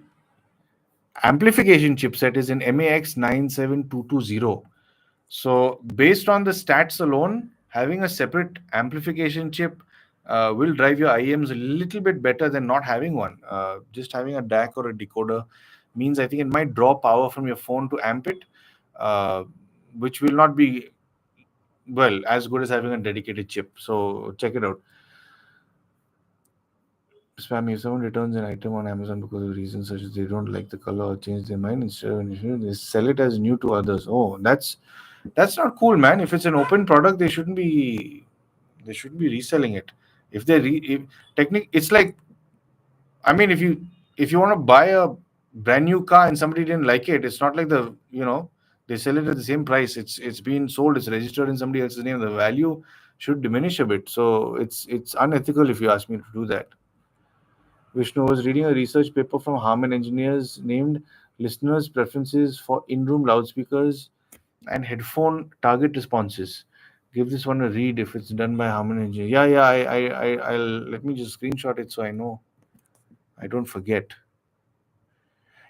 amplification chipset is in MAX 97220. So, based on the stats alone, having a separate amplification chip will drive your IEMs a little bit better than not having one. Just having a DAC or a decoder means I think it might draw power from your phone to amp it, uh, which will not be well as good as having a dedicated chip. So, check it out. Spam, if someone returns an item on Amazon because of reasons such as they don't like the color or change their mind, instead of they sell it as new to others. Oh, that's not cool, man. If it's an open product, they shouldn't be reselling it. If they re if, technic it's like, I mean, if you want to buy a brand new car and somebody didn't like it, it's not like they sell it at the same price. It's been sold, it's registered in somebody else's name. The value should diminish a bit. So it's unethical if you ask me to do that. Vishnu was reading a research paper from Harman engineers named listeners' preferences for in-room loudspeakers and headphone target responses. Give this one a read if it's done by Harman engineer. Yeah, yeah. I'll let me just screenshot it so I know I don't forget.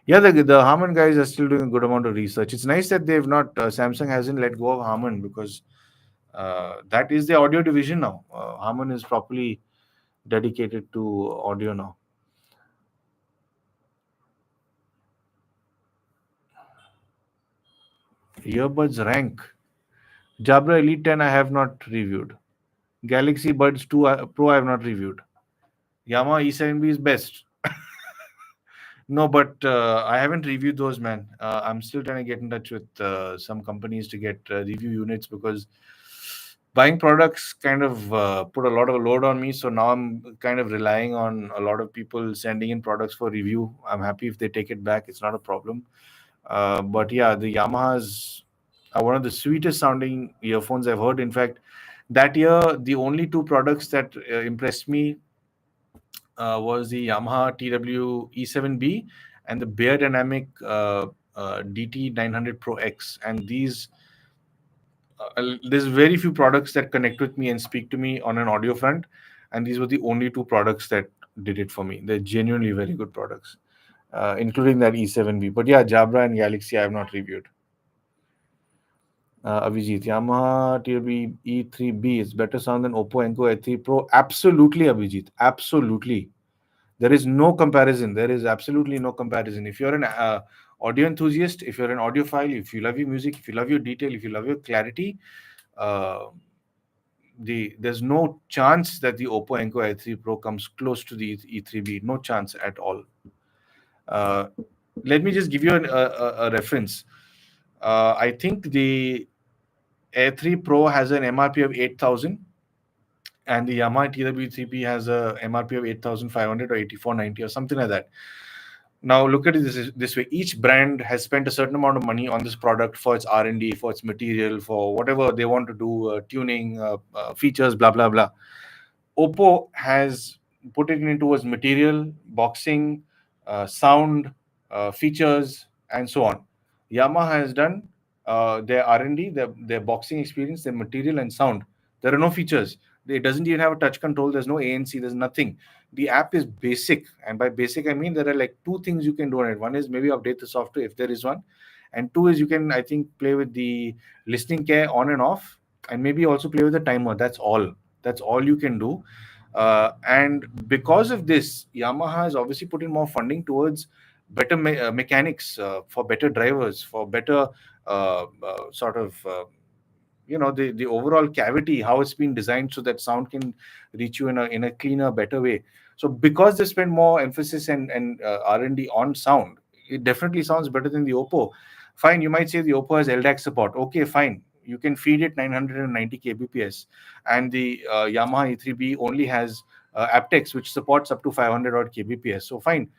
Yeah, the Harman guys are still doing a good amount of research. It's nice that they've not Samsung hasn't let go of Harman because that is the audio division now. Harman is properly dedicated to audio now. Earbuds rank. Jabra Elite 10 I have not reviewed. Galaxy Buds 2 Pro I have not reviewed. Yamaha E7B is best. No, but I haven't reviewed those, man. I'm still trying to get in touch with some companies to get review units because buying products kind of put a lot of load on me. So now I'm kind of relying on a lot of people sending in products for review. I'm happy if they take it back. It's not a problem. But yeah, the Yamahas are one of the sweetest sounding earphones I've heard. In fact, that year, the only two products that impressed me was the Yamaha TW E7B and the Bear Dynamic DT 900 Pro X. And there's very few products that connect with me and speak to me on an audio front. And these were the only two products that did it for me. They're genuinely very good products, including that E7B. But yeah, Jabra and Galaxy I have not reviewed. Abhijit, Yamaha TW E3B is better sound than Oppo Enco A3 Pro. Absolutely, Abhijit. Absolutely. There is no comparison. There is absolutely no comparison. If you're an audio enthusiast, if you're an audiophile, if you love your music, if you love your detail, if you love your clarity, uh, there's no chance that the Oppo Enco i3 Pro comes close to the E3B. No chance at all. Uh, Let me just give you a reference. I think the Air 3 Pro has an MRP of 8,000 and the Yamaha TW3P has a MRP of 8,500 or 8,490 or something like that. Now look at it this way: each brand has spent a certain amount of money on this product for its R&D, for its material, for whatever they want to do, tuning, features, blah blah blah. Oppo has put it into its material, boxing, sound, features, and so on. Yamaha has done their R&D, their boxing experience, their material, and sound. There are no features. It doesn't even have a touch control. There's no ANC. There's nothing. The app is basic, and by basic I mean there are like two things you can do on it. One is maybe update the software if there is one, and two is you can, I think, play with the listening care on and off, and maybe also play with the timer. That's all. That's all you can do. And because of this, Yamaha has obviously put in more funding towards better mechanics, for better drivers, for better sort of the overall cavity, how it's been designed so that sound can reach you in a cleaner, better way. So because they spend more emphasis and R&D on sound, it definitely sounds better than the Oppo. Fine, you might say the Oppo has LDAC support. Okay, fine, you can feed it 990 kbps, and the Yamaha E3B only has aptX, which supports up to 500 odd kbps. So fine,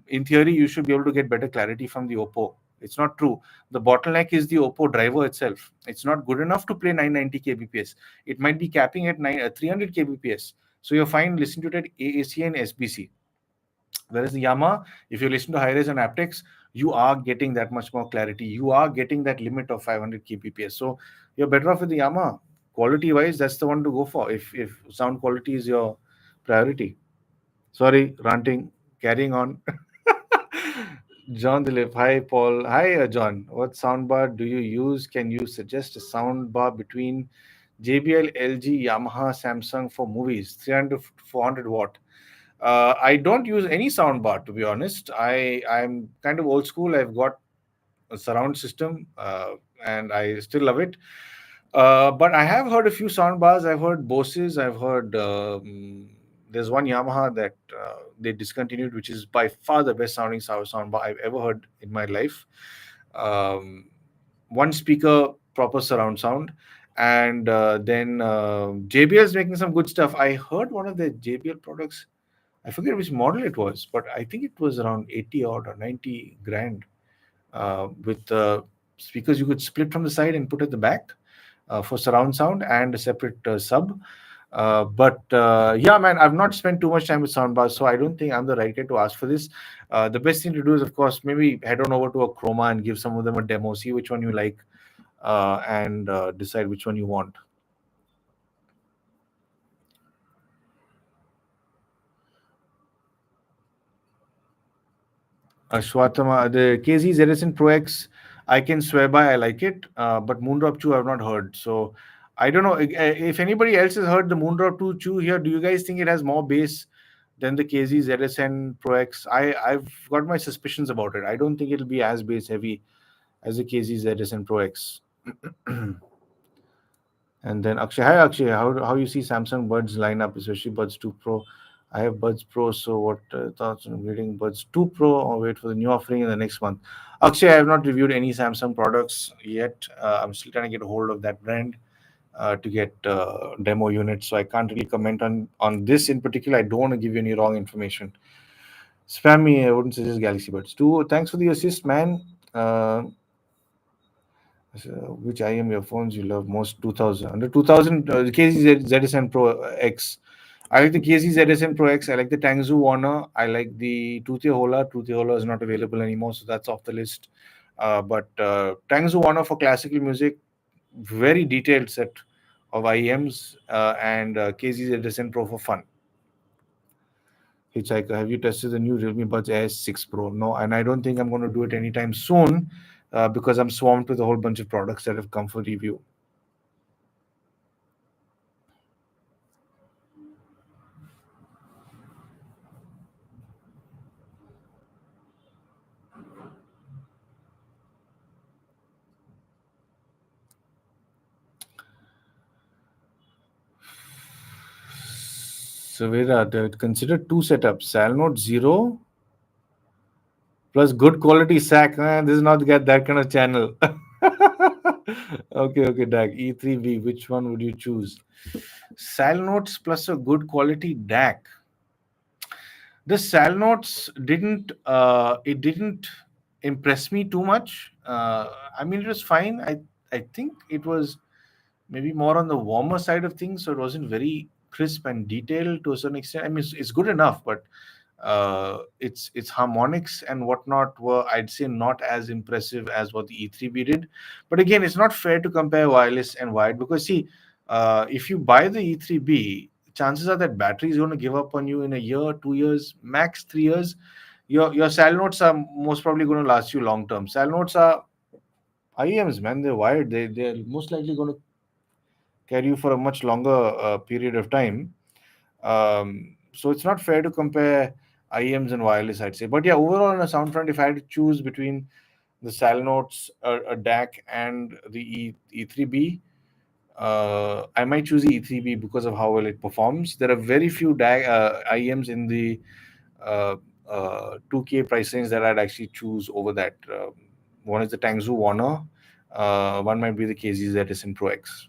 in theory you should be able to get better clarity from the Oppo. It's not true. The bottleneck is the Oppo driver itself. It's not good enough to play 990 kbps. It might be capping at 300 kbps. So you're fine listening to it at AAC and SBC. Whereas the Yamaha, if you listen to high-res and aptics, you are getting that much more clarity. You are getting that limit of 500 kbps. So you're better off with the Yamaha. Quality-wise, that's the one to go for. If sound quality is your priority. Sorry, ranting. Carrying on. John Dilip. Hi, Paul. Hi, John. What soundbar do you use? Can you suggest a soundbar between JBL, LG, Yamaha, Samsung for movies? 300 to 400 watt. I don't use any soundbar, to be honest. I'm kind of old school. I've got a surround system, and I still love it. But I have heard a few soundbars. I've heard Boses. I've heard there's one Yamaha that they discontinued, which is by far the best sounding soundbar I've ever heard in my life. Um, One speaker, proper surround sound, and then JBL is making some good stuff. I heard one of the JBL products. I forget which model it was, but I think it was around 80 odd or 90 grand with speakers you could split from the side and put at the back for surround sound and a separate sub. But yeah, man, I've not spent too much time with soundbars, so I don't think I'm the right guy to ask for this. The best thing to do is, of course, maybe head on over to a Chroma and give some of them a demo, see which one you like, and decide which one you want. Shwatama, the KZ Edison Pro X, I can swear by, I like it, but Moondrop 2 I've not heard. So I don't know if anybody else has heard the Moondrop 2 Chew here. Do you guys think it has more bass than the KZ ZSN Pro X? I've got my suspicions about it. I don't think it'll be as bass heavy as the KZ ZSN Pro X. And then Akshay, hi Akshay, how you see Samsung Buds lineup, especially Buds 2 Pro? I have Buds Pro, so what thoughts on upgrading Buds 2 Pro or wait for the new offering in the next month? Akshay, I have not reviewed any Samsung products yet. I'm still trying to get a hold of that brand to get demo units, so I can't really comment on this in particular. I don't want to give you any wrong information. Spam me, I wouldn't suggest Galaxy Buds 2. Thanks for the assist, man. So, which IM earphones you love most? 2000. Under 2000, the KZ ZSN Pro X. I like the KZ ZSN Pro X. I like the Tangzu Warner. I like the Truthia Hola. Truthia Hola is not available anymore, so that's off the list. But Tangzu Warner for classical music, very detailed set of IEMs, and KZ ZSN Pro for fun. Hitchhiker, have you tested the new Realme Buds Air 6 Pro? No, and I don't think I'm going to do it anytime soon because I'm swamped with a whole bunch of products that have come for review. Savera, consider two setups: Salnote Zero plus good quality SAC. This is not get that kind of channel. Okay, Dag. E3B, which one would you choose? Salnotes plus a good quality DAC. The Salnotes didn't impress me too much. I mean, it was fine. I think it was maybe more on the warmer side of things, so it wasn't very crisp and detailed to a certain extent. I mean, it's good enough, but its harmonics and whatnot were, I'd say, not as impressive as what the E3B did. But again, it's not fair to compare wireless and wired because see, if you buy the E3B, chances are that battery is going to give up on you in a year, 2 years, max 3 years. Your Sal notes are most probably going to last you long term. Sal notes are IEMs, man. They're wired. They're most likely going to carry you for a much longer period of time. So it's not fair to compare IEMs and wireless, I'd say. But yeah, overall on a sound front, if I had to choose between the Salnotes, a DAC, and the E3B, I might choose the E3B because of how well it performs. There are very few IEMs in the 2K price range that I'd actually choose over that. One is the Tangzu Warner. One might be the KZ Edison Pro X.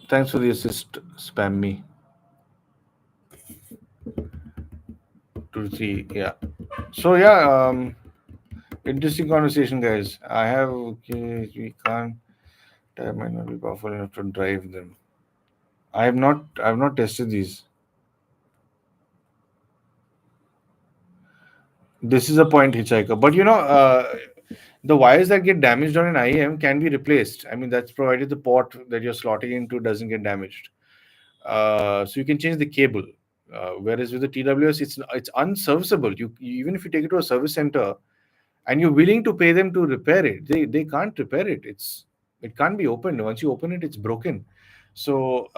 Thanks for the assist, spam me. To W3. Yeah. So yeah, interesting conversation, guys. I have okay. We can't. I might not be powerful enough to drive them. I have not. I have not tested these. This is a point, hitchhiker. But the wires that get damaged on an IEM can be replaced. I mean, that's provided the port that you're slotting into doesn't get damaged. So you can change the cable. Whereas with the TWS, it's unserviceable. Even if you take it to a service center and you're willing to pay them to repair it, they can't repair it. It can't be opened. Once you open it, it's broken. So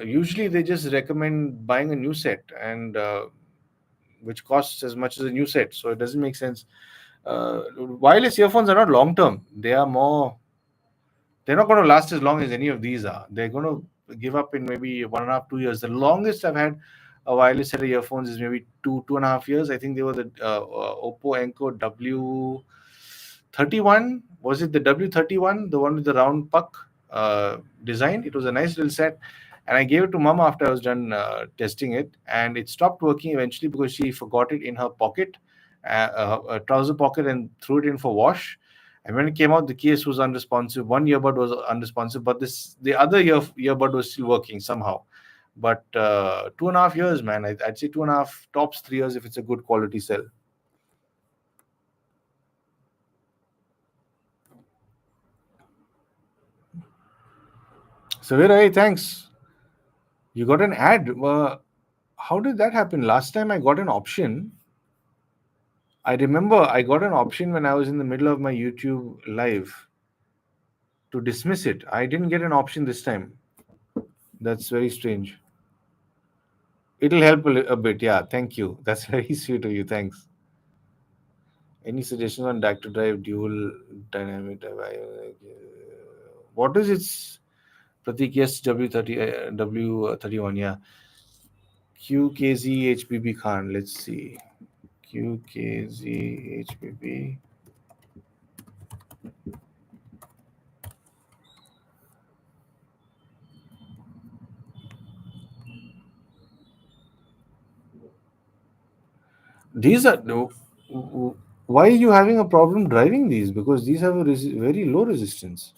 usually they just recommend buying a new set, and which costs as much as a new set. So it doesn't make sense. Wireless earphones are not long term. They're not going to last as long as any of these are. They're going to give up in maybe 1.5, 2 years. The longest I've had a wireless set of earphones is maybe 2.5 years. I think they were the Oppo Enco W31. Was it the W31, the one with the round puck design? It was a nice little set, and I gave it to mom after I was done testing it, and it stopped working eventually because she forgot it in her pocket, a trouser pocket, and threw it in for wash. And when it came out, the case was unresponsive. One earbud was unresponsive, but the other earbud was still working somehow. But 2.5 years, man, I'd say 2.5, tops 3 years if it's a good quality cell. So, hey, thanks. You got an ad. How did that happen? Last time I got an option. I remember I got an option when I was in the middle of my YouTube live to dismiss it. I didn't get an option this time. That's very strange. It'll help a bit. Yeah, thank you. That's very sweet of you. Thanks. Any suggestions on DAC to drive dual dynamic drive? What is its Pratik? Yes, W31. Yeah, QKZ Khan. Let's see. QKZ. These are no. Why are you having a problem driving these? Because these have a very low resistance.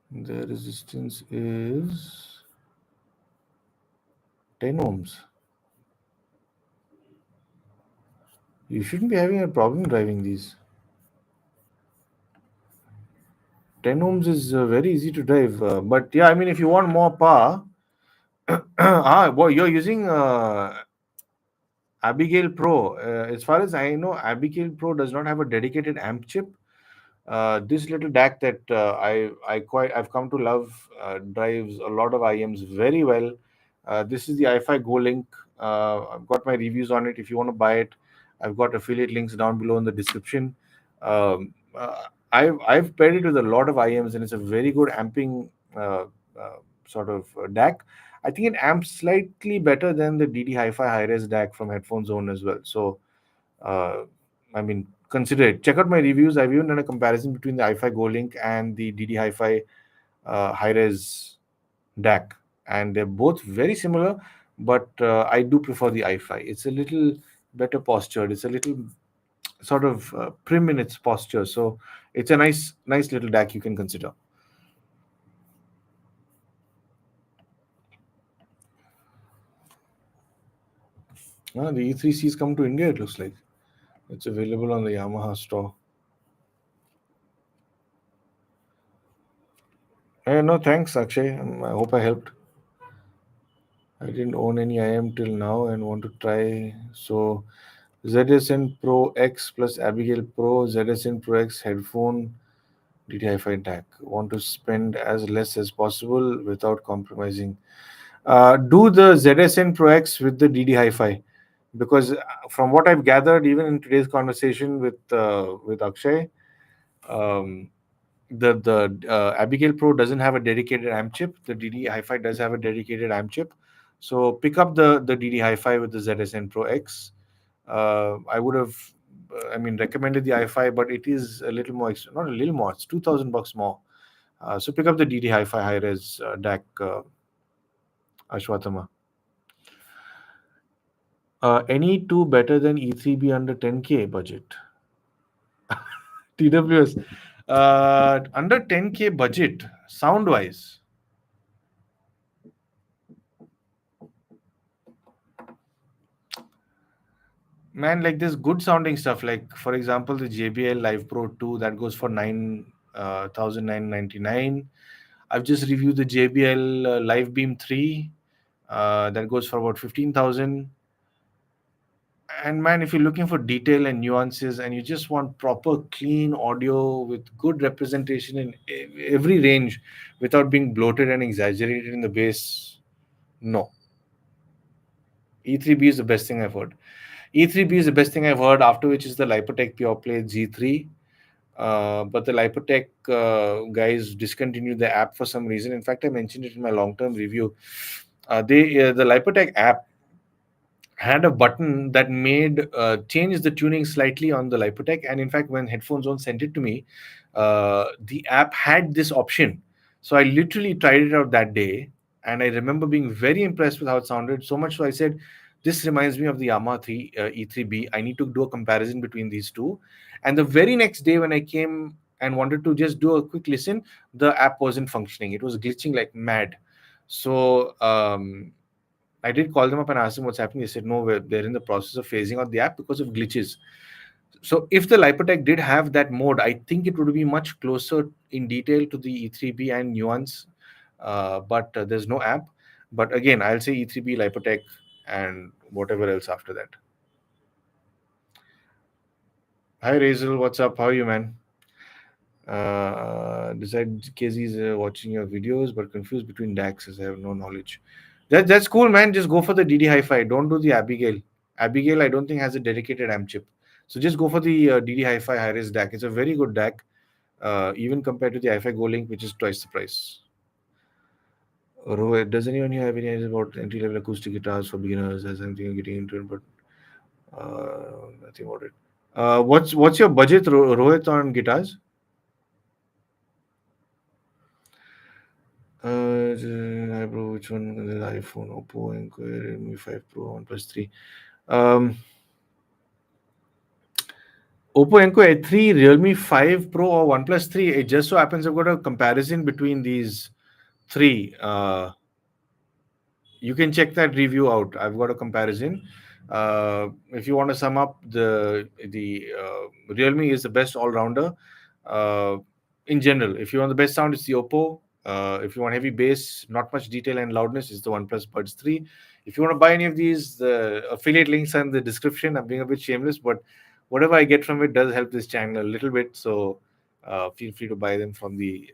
The resistance is 10 ohms. You shouldn't be having a problem driving these. 10 ohms is very easy to drive. But yeah, I mean, if you want more power, well, you're using Abigail Pro. As far as I know, Abigail Pro does not have a dedicated amp chip. This little DAC that I've come to love drives a lot of IMs very well. This is the iFi Go Link. I've got my reviews on it. If you want to buy it, I've got affiliate links down below in the description. I've paired it with a lot of IMs, and it's a very good amping sort of DAC. I think it amps slightly better than the DD Hi-Fi high-res DAC from Headphone Zone as well. So, uh, I mean, consider it. Check out my reviews. I've even done a comparison between the iFi Go Link and the DD Hi-Fi high-res DAC, and they're both very similar. But I do prefer the iFi. It's a little better postured. It's a little sort of prim in its posture. So it's a nice little DAC you can consider. The E3C's come to India. It looks like it's available on the Yamaha store. No, thanks, Akshay. I hope I helped. I didn't own any IM till now and want to try. So ZSN Pro X plus Abigail Pro, ZSN Pro X headphone, DTI-Fi DAC. Want to spend as less as possible without compromising. Do the ZSN Pro X with the DD Hi-Fi, because from what I've gathered, even in today's conversation with Akshay, um, the Abigail Pro doesn't have a dedicated amp chip. The DD Hi-Fi does have a dedicated amp chip. So pick up the DD Hi-Fi with the ZSN Pro X. I would have, I mean, recommended the Hi-Fi, but it is a little more, not a little more. It's $2,000 more. So pick up the DD Hi-Fi high-res DAC. Ashwatthama. Any two better than E3B under 10K budget? TWS. Under 10K budget, sound wise. Man, like this good sounding stuff. Like, for example, the JBL Live Pro 2 that goes for 9,999. I've just reviewed the JBL Live Beam 3 that goes for about 15,000. And man, if you're looking for detail and nuances and you just want proper clean audio with good representation in every range without being bloated and exaggerated in the bass, no. E3B is the best thing I've heard. E3B is the best thing I've heard, after which is the Lipotech PurePlay G3. But the Lipotech guys discontinued the app for some reason. In fact, I mentioned it in my long-term review. The Lipotech app had a button that made change the tuning slightly on the Lipotech. And in fact, when Headphones On sent it to me, the app had this option. So I literally tried it out that day, and I remember being very impressed with how it sounded. So much so I said, "This reminds me of the Yamaha 3 E3B. I need to do a comparison between these two." And the very next day, when I came and wanted to just do a quick listen, the app wasn't functioning. It was glitching like mad. So I did call them up and ask them what's happening. They said, no, they're in the process of phasing out the app because of glitches. So if the Lipotech did have that mode, I think it would be much closer in detail to the E3B and Nuance. But there's no app. But again, I'll say E3B, Lipotech, and whatever else after that. Hi, Razel. What's up? How are you, man? Decide KZ is watching your videos, but confused between DAX as I have no knowledge. That's cool, man. Just go for the DD Hi-Fi. Don't do the Abigail. Abigail, I don't think has a dedicated amp chip. So just go for the DD Hi-Fi high-res DAC. It's a very good DAC, even compared to the Hi-Fi Go Link, which is twice the price. Rohit, does anyone here have any ideas about entry-level acoustic guitars for beginners? As I'm thinking of getting into it, but nothing about it. What's your budget, Rohit, on guitars? Hi bro, which one is the iPhone, Oppo, Enco, Redmi 5 Pro, OnePlus 3? Um, Oppo Enco A3, Realme 5 Pro, or OnePlus 3. It just so happens I've got a comparison between these three. You can check that review out. I've got a comparison. If you want to sum up, the Realme is the best all rounder. Uh, in general, if you want the best sound, it's the Oppo. If you want heavy bass, not much detail and loudness, it's the OnePlus Buds 3. If you want to buy any of these, the affiliate links are in the description. I'm being a bit shameless, but whatever I get from it does help this channel a little bit. So feel free to buy them from the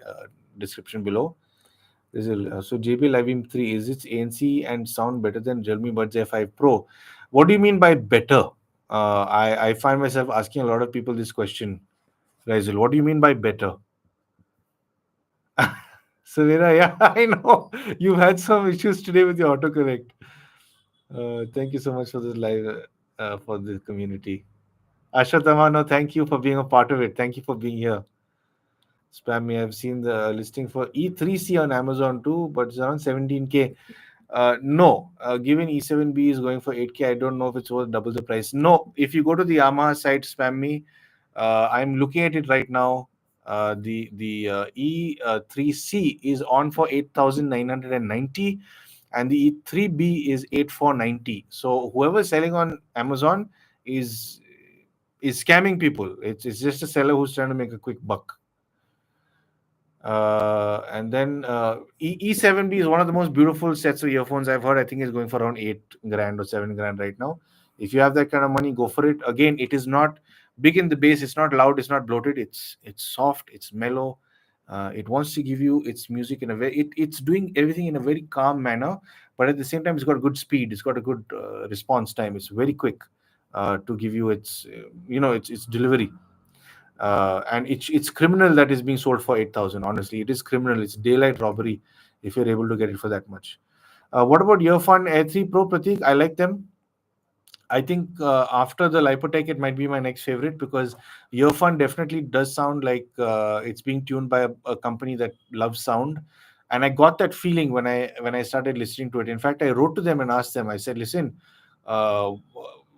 description below. So JBL Live Beam 3, is its ANC and sound better than Realme Buds A5 Pro? What do you mean by better? I find myself asking a lot of people this question, Rizal. What do you mean by better? Savera, yeah, I know. You've had some issues today with your autocorrect. Thank you so much for this live, for the community. Ashwatthama, no, thank you for being a part of it. Thank you for being here. Spam me. I've seen the listing for E3C on Amazon too, but it's around 17K. No, given E7B is going for 8K, I don't know if it's worth double the price. No, if you go to the Yamaha site, spam me. I'm looking at it right now. The E3C is on for 8,990, and the E3B is 8,490. So whoever's selling on Amazon is is scamming people. It's just a seller who's trying to make a quick buck. And then E7B is one of the most beautiful sets of earphones I've heard. I think it's going for around 8 grand or 7 grand right now. If you have that kind of money, go for it. Again, it is not big in the bass. It's not loud. It's not bloated. It's soft. It's mellow. It wants to give you its music in a way. It's doing everything in a very calm manner, but at the same time, it's got good speed. It's got a good response time. It's very quick to give you its its delivery. And it's criminal that is being sold for 8,000. Honestly, it is criminal. It's daylight robbery if you're able to get it for that much. What about Earfun Air 3 Pro, Pratik? I like them. I think after the Lipotech, it might be my next favorite because Earfun definitely does sound like it's being tuned by a company that loves sound. And I got that feeling when I started listening to it. In fact, I wrote to them and asked them. I said, listen, uh,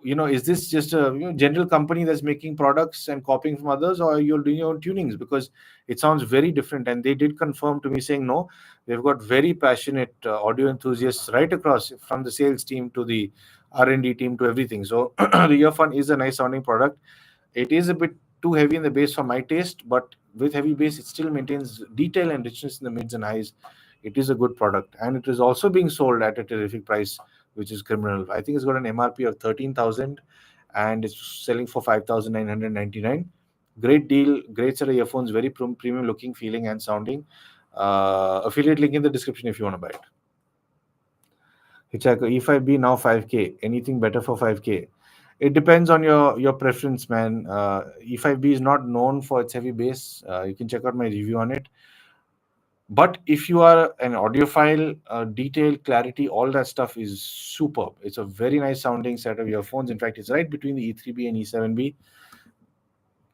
is this just a general company that's making products and copying from others, or you're doing your own tunings? Because it sounds very different. And they did confirm to me, saying no, they've got very passionate audio enthusiasts right across, from the sales team to the R&D team to everything. So the earphone is a nice sounding product. It is a bit too heavy in the bass for my taste, but with heavy bass, it still maintains detail and richness in the mids and highs. It is a good product, and it is also being sold at a terrific price, which is criminal. I think it's got an MRP of 13,000, and it's selling for 5,999. Great deal, great set of earphones, very premium looking, feeling, and sounding. Affiliate link in the description if you want to buy it. Hitchhiker E5B now 5K. Anything better for 5K? It depends on your preference, man. E5B is not known for its heavy bass. You can check out my review on it. But if you are an audiophile, detail, clarity, all that stuff is superb. It's a very nice sounding set of earphones. In fact, it's right between the E3B and E7B.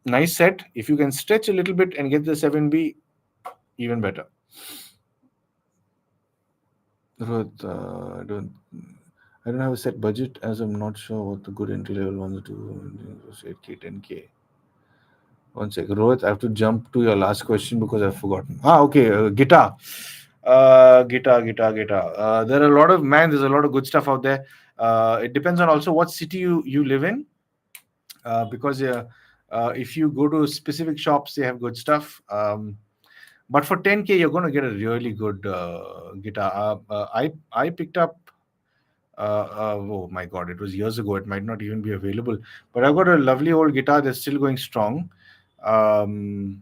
Nice set. If you can stretch a little bit and get the 7B, even better. Rohit, I don't have a set budget, as I'm not sure what the good entry level ones do. 8K, 10K. One second, Rohit, I have to jump to your last question because I've forgotten. Okay, guitar. Guitar. There are a lot of, there's a lot of good stuff out there. It depends on also what city you live in. Because if you go to specific shops, they have good stuff. But for 10K, you're going to get a really good guitar. I picked up. Oh my God, it was years ago. It might not even be available. But I've got a lovely old guitar that's still going strong.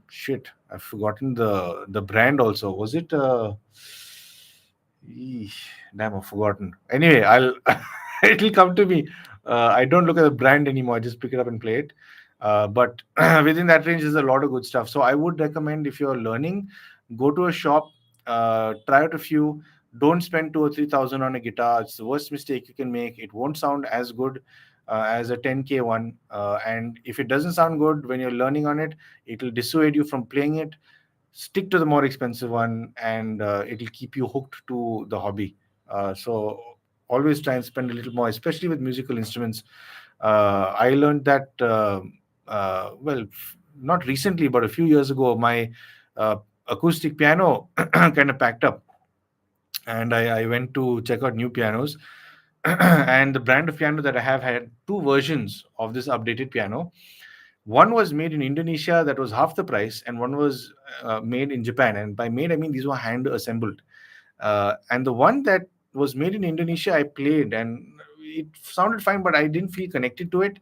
Shit, I've forgotten the brand. Also, was it? Damn, I've forgotten. Anyway, I'll it'll come to me. I don't look at the brand anymore. I just pick it up and play it. But within that range, there's a lot of good stuff. So I would recommend, if you're learning, go to a shop, try out a few. Don't spend 2 or 3 thousand on a guitar. It's the worst mistake you can make. It won't sound as good as a 10K one. And if it doesn't sound good when you're learning on it, it'll dissuade you from playing it. Stick to the more expensive one, and it'll keep you hooked to the hobby. So always try and spend a little more, especially with musical instruments. I learned that, not recently, but a few years ago. My uh, acoustic piano kind of packed up, and I went to check out new pianos. And the brand of piano that I have had two versions of this updated piano. One was made in Indonesia, that was half the price, and one was made in Japan. And by made, I mean these were hand assembled. And the one that was made in Indonesia, I played, and it sounded fine, but I didn't feel connected to it.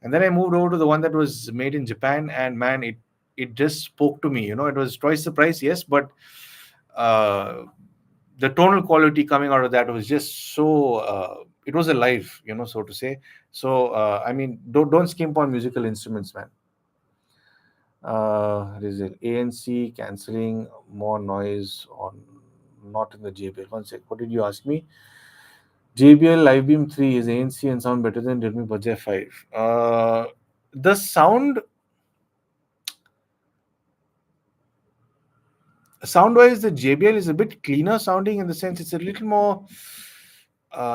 And then I moved over to the one that was made in Japan, and man, it just spoke to me. It was twice the price, yes, but uh, the tonal quality coming out of that was just so. It was alive, so to say. So I mean, don't skimp on musical instruments, man. Is it ANC cancelling more noise on, not in the JBL? One sec. What did you ask me? JBL Livebeam 3 is ANC and sound better than Redmi Buds 5. The sound wise, the JBL is a bit cleaner sounding, in the sense it's a little more.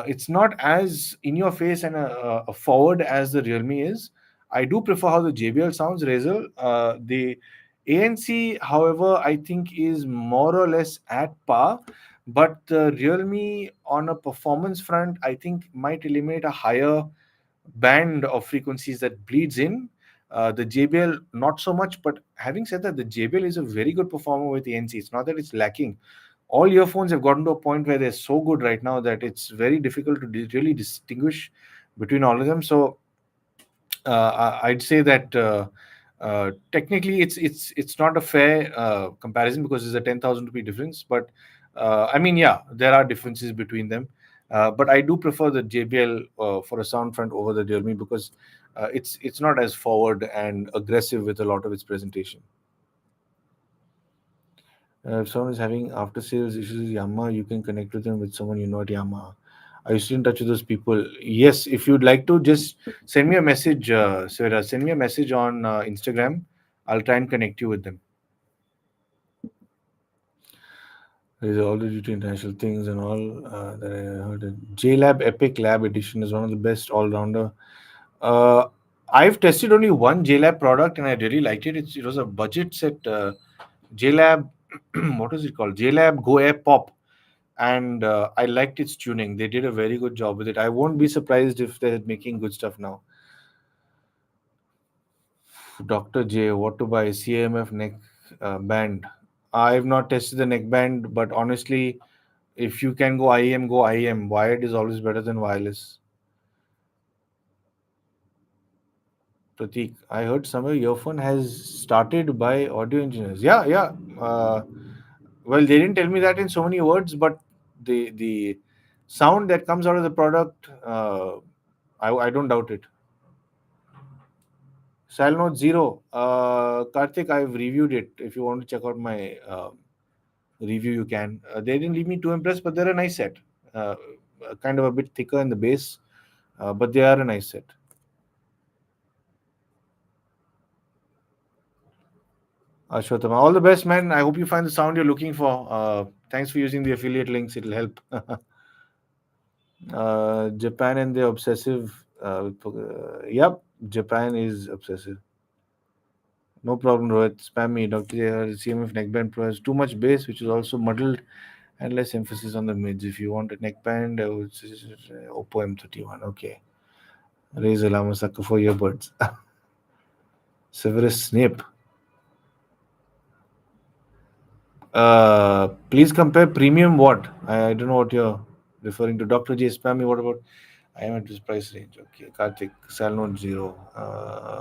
It's not as in your face and a forward as the Realme is. I do prefer how the JBL sounds, Razel. The ANC, however, I think is more or less at par. But the Realme, on a performance front, I think might eliminate a higher band of frequencies that bleeds in. The JBL, not so much. But having said that, the JBL is a very good performer with ANC. It's not that it's lacking. All earphones have gotten to a point where they're so good right now that it's very difficult to really distinguish between all of them. So I'd say that technically it's not a fair comparison, because there's a 10,000 rupee difference. But I mean, yeah, there are differences between them. But I do prefer the JBL for a sound front over the Realme, because it's not as forward and aggressive with a lot of its presentation. If someone is having after sales issues with Yamaha, you can connect with them with someone you know at Yamaha. Are you still in touch with those people? Yes, if you'd like to, just send me a message, Sarah. Send me a message on Instagram. I'll try and connect you with them. There's already due to international things and all that I heard. JLab Epic Lab Edition is one of the best all rounder. Uh, I've tested only one JLab product and I really liked it. It was a budget set JLab, what is it called? JLab Go Air Pop. And I liked its tuning. They did a very good job with it. I won't be surprised if they're making good stuff now. Dr. J, what to buy? CMF neck band. I've not tested the neck band, but honestly, if you can go IEM, go IEM. Wired is always better than wireless. Pratik, I heard somewhere earphone has started by audio engineers. Yeah, yeah. Well, they didn't tell me that in so many words, but the sound that comes out of the product, I don't doubt it. Salnote Zero. Karthik, I've reviewed it. If you want to check out my review, you can. They didn't leave me too impressed, but they're a nice set. Uh, kind of a bit thicker in the base, but they are a nice set. Ashwatthama, all the best, man. I hope you find the sound you're looking for. Thanks for using the affiliate links. It'll help. Japan and the obsessive. Yep, Japan is obsessive. No problem, Rohit. Spam me. Dr. CMF Neckband Pro has too much bass, which is also muddled and less emphasis on the mids. If you want a neckband, I would suggest Oppo M31. Okay. Raise alarm sucker for earbuds. Severus Snape. Please compare premium what? I don't know what you're referring to. Dr. J. Spam me. What about I am at this price range. Okay, Karthik, Salnote Zero,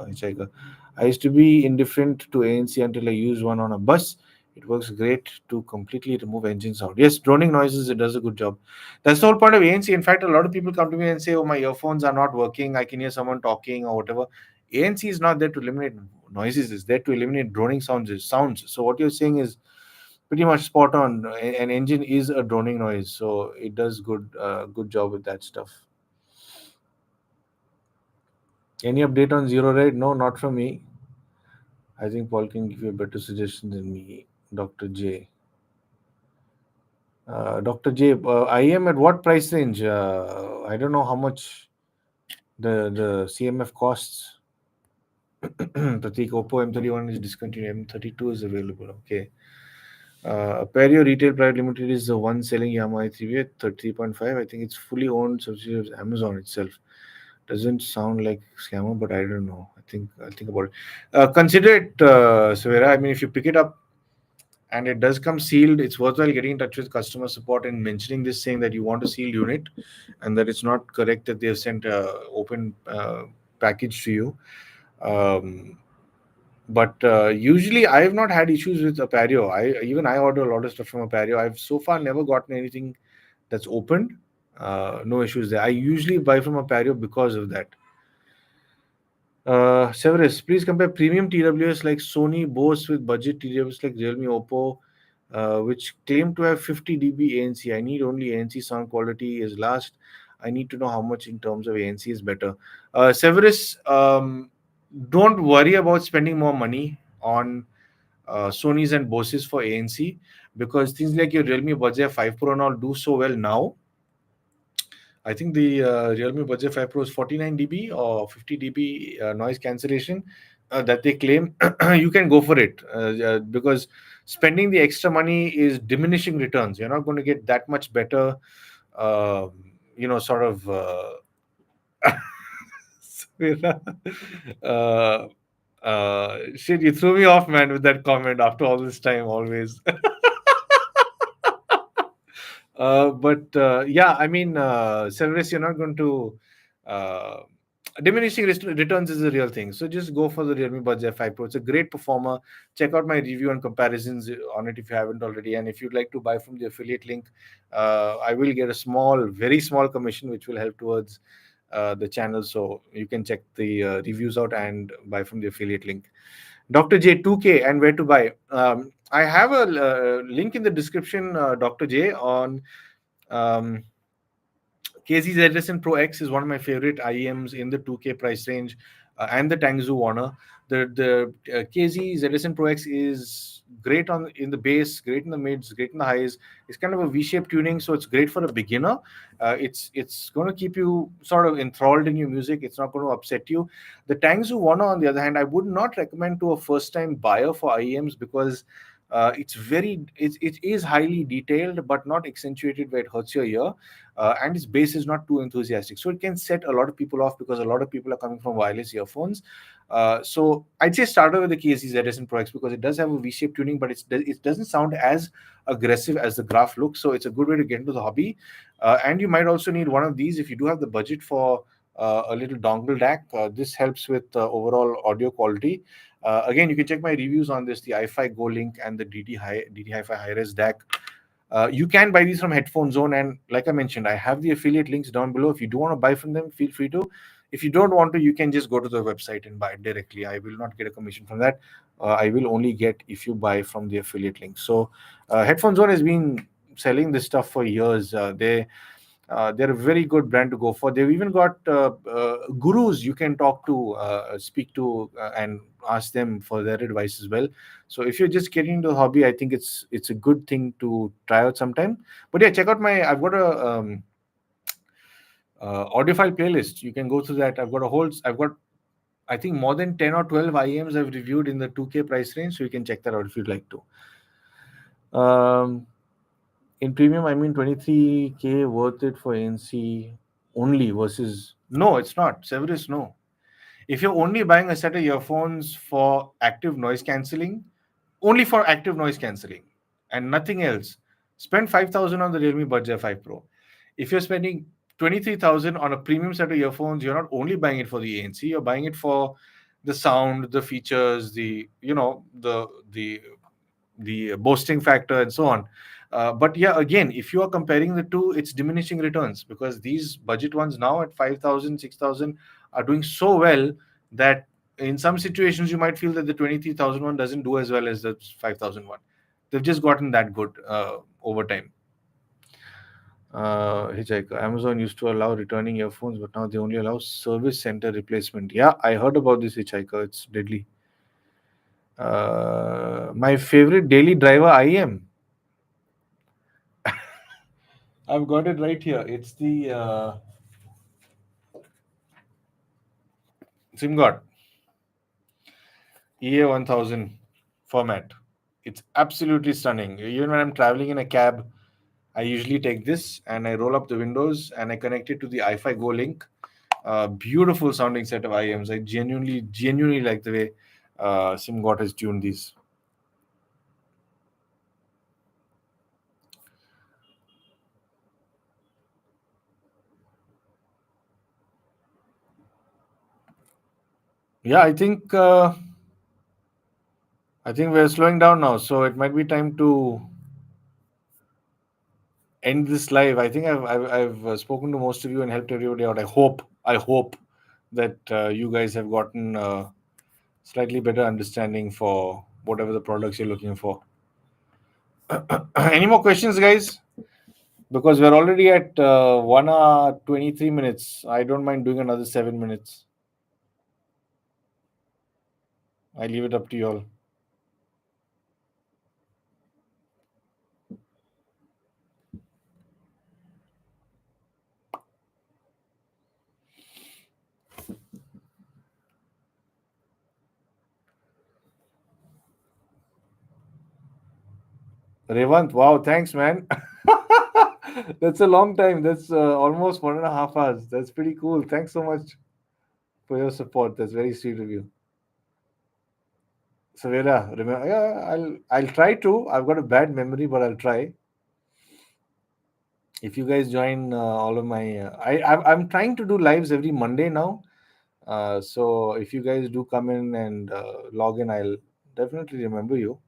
Hitchhiker. I used to be indifferent to ANC until I used one on a bus. It works great to completely remove engine sound. Yes, droning noises, it does a good job. That's the whole point of ANC. In fact, a lot of people come to me and say, oh, my earphones are not working. I can hear someone talking or whatever. ANC is not there to eliminate noises, it's there to eliminate droning sounds. So what you're saying is pretty much spot on. An engine is a droning noise, so it does good job with that stuff. Any update on Zero Ride? No, not from me. I think Paul can give you a better suggestion than me. Dr. J. Dr. J, I am at what price range? I don't know how much the CMF costs. Pratik, Oppo M31 is discontinued. M32 is available. Okay. Perio Retail Private Limited is the one selling Yamaha 3V at 33.5. I think it's fully owned subsidiary of Amazon itself. Doesn't sound like scammer, but I don't know. I'll think about it. Consider it, Savera. I mean, if you pick it up and it does come sealed, it's worthwhile getting in touch with customer support and mentioning this, saying that you want a sealed unit and that it's not correct that they have sent a open package to you. Um, but usually, I have not had issues with Aperio. I order a lot of stuff from Aperio. I've so far never gotten anything that's opened. No issues there. I usually buy from Aperio because of that. Severus, please compare premium TWS like Sony, Bose with budget TWS like Realme, Oppo, which claim to have 50 dB ANC. I need only ANC sound quality is last. I need to know how much in terms of ANC is better. Severus, don't worry about spending more money on Sony's and Boses for ANC because things like your Realme Budget 5 Pro and all do so well now. I think the Realme Budget 5 Pro is 49 dB or 50 dB noise cancellation that they claim. You can go for it because spending the extra money is diminishing returns. You're not going to get that much better, uh, sort of. uh, shit, you threw me off, man, with that comment after all this time, always. But yeah, I mean, Severus, you're not going to. Uh, Diminishing returns is a real thing. So just go for the Realme Buds 5 Pro. It's a great performer. Check out my review and comparisons on it if you haven't already. And if you'd like to buy from the affiliate link, I will get a small, very small commission, which will help towards the channel. So you can check the reviews out and buy from the affiliate link. Dr. J 2K and where to buy. I have a link in the description, Dr. J, on um, KZZSN Pro X is one of my favorite IEMs in the 2K price range and the Tangzu Warner. The KZ ZSN Pro X is great on in the bass, great in the mids, great in the highs. It's kind of a V-shaped tuning, so it's great for a beginner. It's going to keep you sort of enthralled in your music. It's not going to upset you. The Tangzu One, on the other hand, I would not recommend to a first-time buyer for IEMs because it is highly detailed but not accentuated where it hurts your ear, and its bass is not too enthusiastic, so it can set a lot of people off because a lot of people are coming from wireless earphones. So I'd say start with the KSC ZSN Pro X because it does have a V-shaped tuning, but it doesn't sound as aggressive as the graph looks. So it's a good way to get into the hobby. And you might also need one of these if you do have the budget for a little dongle DAC. This helps with overall audio quality. Again, you can check my reviews on this, the iFi Go Link and the DT Hi-Fi Hi-Res DAC. You can buy these from Headphone Zone, and like I mentioned, I have the affiliate links down below. If you do want to buy from them, feel free to. If you don't want to, you can just go to the website and buy it directly. I will not get a commission from that. I will only get if you buy from the affiliate link. So, Headphone Zone has been selling this stuff for years. They're a very good brand to go for. They've even got gurus you can talk to, speak to, and ask them for their advice as well. So if you're just getting into the hobby, I think it's a good thing to try out sometime. But yeah, check out my. I've got a audiophile playlist. You can go through that. I've got I think more than 10 or 12 IEMs I've reviewed in the 2K price range, so you can check that out if you'd like to. In premium, I mean 23K worth it for ANC only versus no, it's not. Severus, no. If you're only buying a set of earphones for active noise cancelling, only for active noise cancelling and nothing else, spend 5,000 on the Realme Buds Air 5 Pro. If you're spending 23,000 on a premium set of earphones, you're not only buying it for the ANC, you're buying it for the sound, the features, the boasting factor and so on. But yeah, again, if you are comparing the two, it's diminishing returns because these budget ones now at 5,000, 6,000 are doing so well that in some situations you might feel that the 23,000 one doesn't do as well as the 5,000 one. They've just gotten that good over time. Hitchhiker. Amazon used to allow returning earphones, but now they only allow service center replacement. Yeah, I heard about this, Hitchhiker. It's deadly. My favorite daily driver IM. I've got it right here. It's the SimGod EA 1000 format. It's absolutely stunning. Even when I'm traveling in a cab, I usually take this and I roll up the windows and I connect it to the iFi Go link. Beautiful sounding set of IMs. I genuinely like the way SimGod has tuned these. Yeah, I think we're slowing down now, so it might be time to end this live. I think I've spoken to most of you and helped everybody out. I hope that you guys have gotten slightly better understanding for whatever the products you're looking for. Any more questions, guys? Because we're already at 1 hour 23 minutes. I don't mind doing another 7 minutes. I leave it up to you all. Revant, wow, thanks, man. That's a long time. That's almost 1.5 hours. That's pretty cool. Thanks so much for your support. That's very sweet of you. Savera, remember? Yeah, I'll try to. I've got a bad memory, but I'll try. If you guys join all of my, I'm trying to do lives every Monday now. So if you guys do come in and log in, I'll definitely remember you.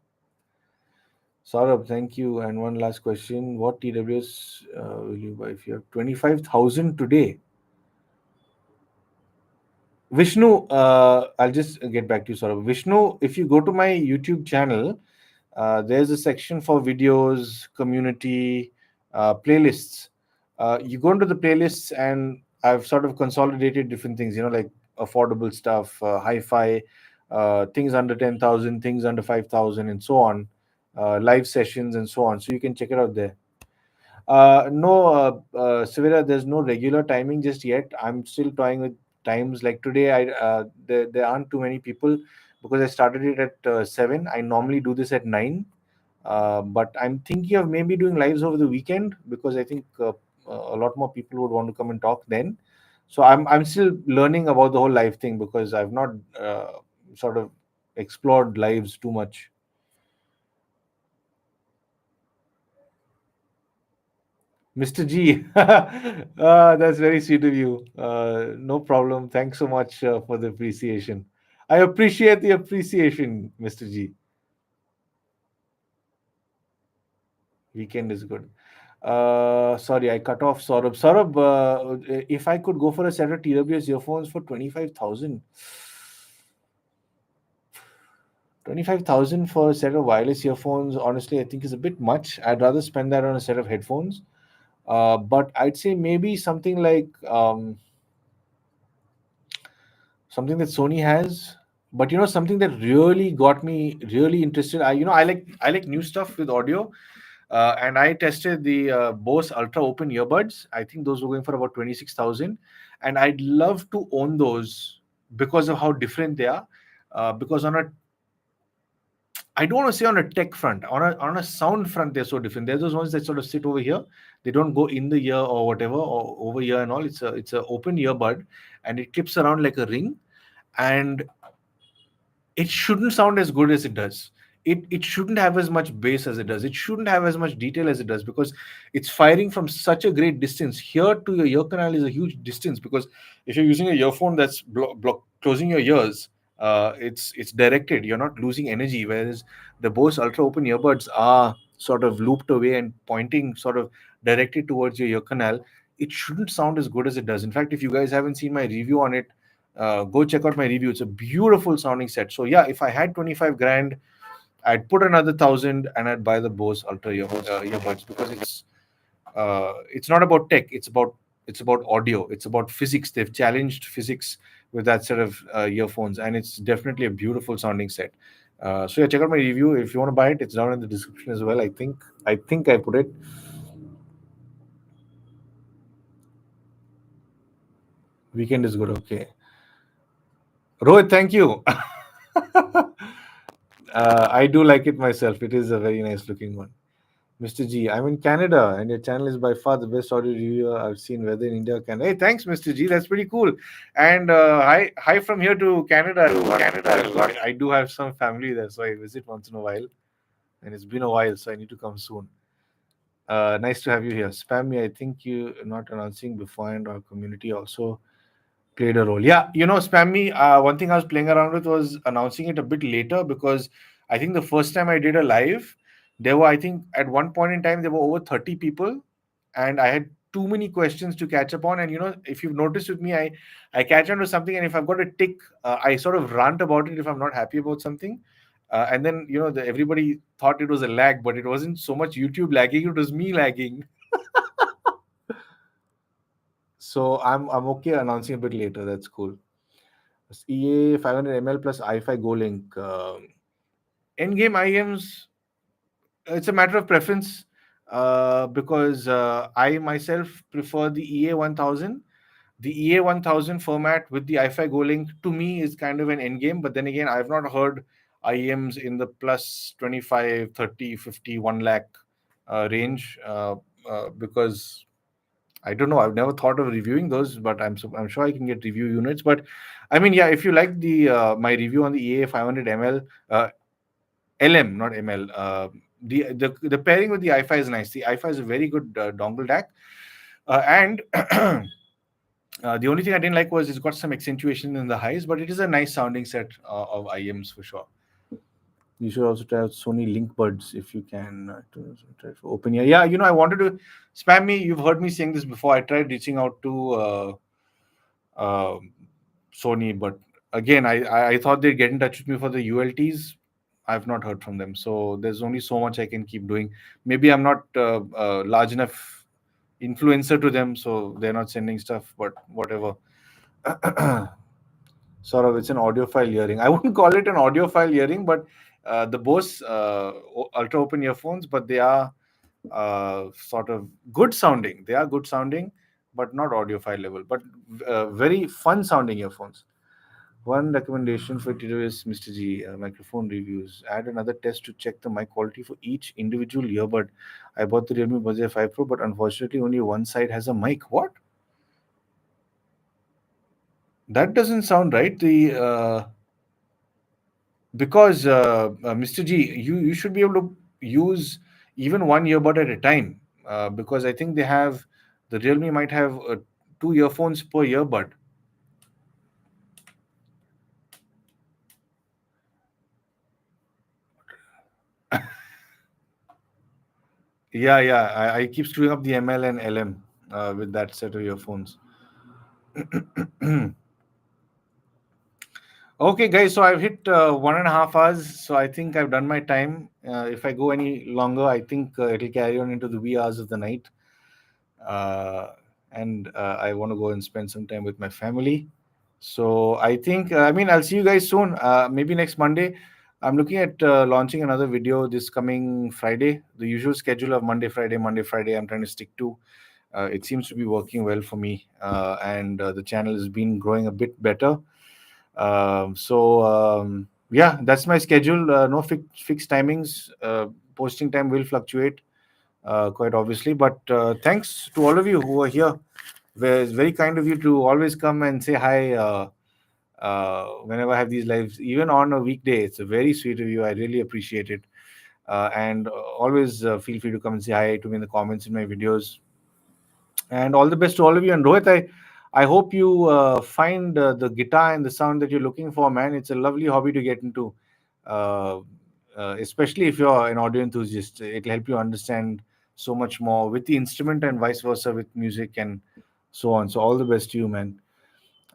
Saurabh, thank you. And one last question: what TWS will you buy if you have 25,000 today? Vishnu, I'll just get back to you, Saurabh. Vishnu, if you go to my YouTube channel, there's a section for videos, community, playlists. You go into the playlists, and I've sort of consolidated different things, like affordable stuff, hi fi, things under 10,000, things under 5,000, and so on, live sessions and so on. So you can check it out there. No, Savira, there's no regular timing just yet. I'm still toying with times. Like today, there aren't too many people because I started it at 7. I normally do this at 9. But I'm thinking of maybe doing lives over the weekend because I think a lot more people would want to come and talk then. So I'm still learning about the whole live thing because I've not sort of explored lives too much. Mr. G, that's very sweet of you. No problem. Thanks so much for the appreciation. I appreciate the appreciation, Mr. G. Weekend is good. Sorry, I cut off Saurabh. Saurabh, if I could go for a set of TWS earphones for 25,000, 25,000 for a set of wireless earphones, honestly, I think is a bit much. I'd rather spend that on a set of headphones. But I'd say maybe something like something that Sony has. But something that really got me really interested. I like new stuff with audio, and I tested the Bose Ultra Open earbuds. I think those were going for about 26,000, and I'd love to own those because of how different they are. Because I don't want to say on a tech front, on a sound front, they're so different. There's those ones that sort of sit over here. They don't go in the ear or whatever or over here and all. It's a open earbud, and it clips around like a ring, and it shouldn't sound as good as it does. It shouldn't have as much bass as it does. It shouldn't have as much detail as it does because it's firing from such a great distance. Here to your ear canal is a huge distance because if you're using a earphone that's closing your ears, it's directed. You're not losing energy. Whereas the Bose Ultra Open earbuds are sort of looped away and pointing sort of directed towards your ear canal. It shouldn't sound as good as it does. In fact, if you guys haven't seen my review on it, go check out my review. It's a beautiful sounding set. So yeah, if I had 25 grand, I'd put another 1,000 and I'd buy the Bose Ultra earbuds because it's not about tech. It's about audio. It's about physics. They've challenged physics with that set of earphones, and it's definitely a beautiful sounding set. So yeah, check out my review if you want to buy it. It's down in the description as well. I think I put it. Weekend is good. Okay, Rohit, thank you. I do like it myself. It is a very nice looking one. Mr. G, I'm in Canada, and your channel is by far the best audio reviewer I've seen, whether in India or Canada. Hey, thanks, Mr. G. That's pretty cool. And hi from here to Canada. I do have some family there, so I visit once in a while, and it's been a while, so I need to come soon. Nice to have you here. Spam me. I think you not announcing beforehand. Our community also played a role. Yeah, Spam Me. One thing I was playing around with was announcing it a bit later because I think the first time I did a live, there were, I think, at one point in time, there were over 30 people, and I had too many questions to catch up on. And, if you've noticed with me, I catch on to something, and if I've got a tick, I sort of rant about it if I'm not happy about something. And then, everybody thought it was a lag, but it wasn't so much YouTube lagging, it was me lagging. So I'm okay announcing a bit later. That's cool. EA 500 ml plus i5 Go Link. Endgame IMs, it's a matter of preference because I myself prefer the EA 1000. The EA 1000 format with the i5 Go Link to me is kind of an endgame, but then again, I've not heard IEMs in the plus 25, 30, 50, 1 lakh range because I don't know. I've never thought of reviewing those, but I'm sure I can get review units. But I mean, yeah, if you like the my review on the EA 500 ml LM, not ML, the pairing with the i5 is nice. The i5 is a very good dongle DAC, and the only thing I didn't like was it's got some accentuation in the highs, but it is a nice sounding set of IMs for sure. You should also try out Sony Link Buds if you can. Try for open ear. Yeah, I wanted to spam me. You've heard me saying this before. I tried reaching out to Sony, but again, I thought they'd get in touch with me for the ULTs. I've not heard from them, so there's only so much I can keep doing. Maybe I'm not large enough influencer to them, so they're not sending stuff. But whatever. sort of, it's an audiophile hearing. I wouldn't call it an audiophile hearing, but the Bose ultra open earphones, but they are sort of good sounding. They are good sounding, but not audiophile level, but very fun sounding earphones. One recommendation for today is Mr. G, microphone reviews. Add another test to check the mic quality for each individual earbud. I bought the Realme Buds 5 Pro, but unfortunately only one side has a mic. What? That doesn't sound right. The Because Mr. G, you should be able to use even one earbud at a time. Because I think the Realme might have two earphones per earbud. Yeah, yeah. I keep screwing up the ML and LM with that set of earphones. Okay, guys. So I've hit 1.5 hours. So I think I've done my time. If I go any longer, I think it'll carry on into the wee hours of the night. And I want to go and spend some time with my family. So I think, I mean, I'll see you guys soon. Maybe next Monday. I'm looking at launching another video this coming Friday. The usual schedule of Monday, Friday, Monday, Friday. I'm trying to stick to. It seems to be working well for me, and the channel has been growing a bit better. Yeah, that's my schedule. No fixed timings. Posting time will fluctuate, quite obviously. But thanks to all of you who are here. It's very kind of you to always come and say hi whenever I have these lives, even on a weekday. It's a very sweet of you. I really appreciate it. And always feel free to come and say hi to me in the comments in my videos. And all the best to all of you. And Rohit, I hope you find the guitar and the sound that you're looking for, man. It's a lovely hobby to get into, uh, especially if you're an audio enthusiast. It'll help you understand so much more with the instrument and vice versa with music and so on. So all the best to you, man.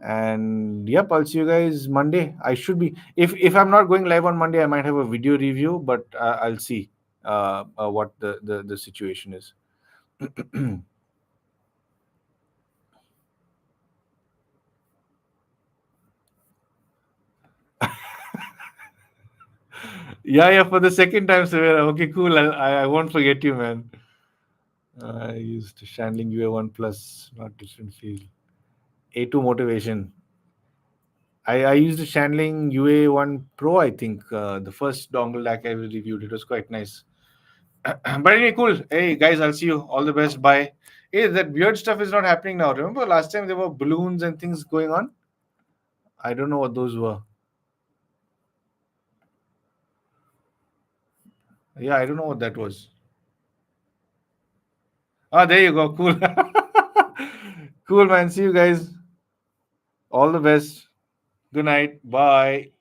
And yep, I'll see you guys Monday. I should be, if I'm not going live on Monday, I might have a video review, but I'll see what the situation is. Yeah, yeah, for the second time, Savera. Okay, cool. I won't forget you, man. I used Shandling UA1 Plus, not different field. A2 motivation. I used the Shandling UA1 Pro, I think. The first dongle that I reviewed. It was quite nice. But anyway, cool. Hey, guys, I'll see you. All the best. Bye. Hey, that weird stuff is not happening now. Remember last time there were balloons and things going on? I don't know what those were. Yeah, I don't know what that was. Ah, there you go. Cool. Cool, man. See you guys. All the best. Good night. Bye.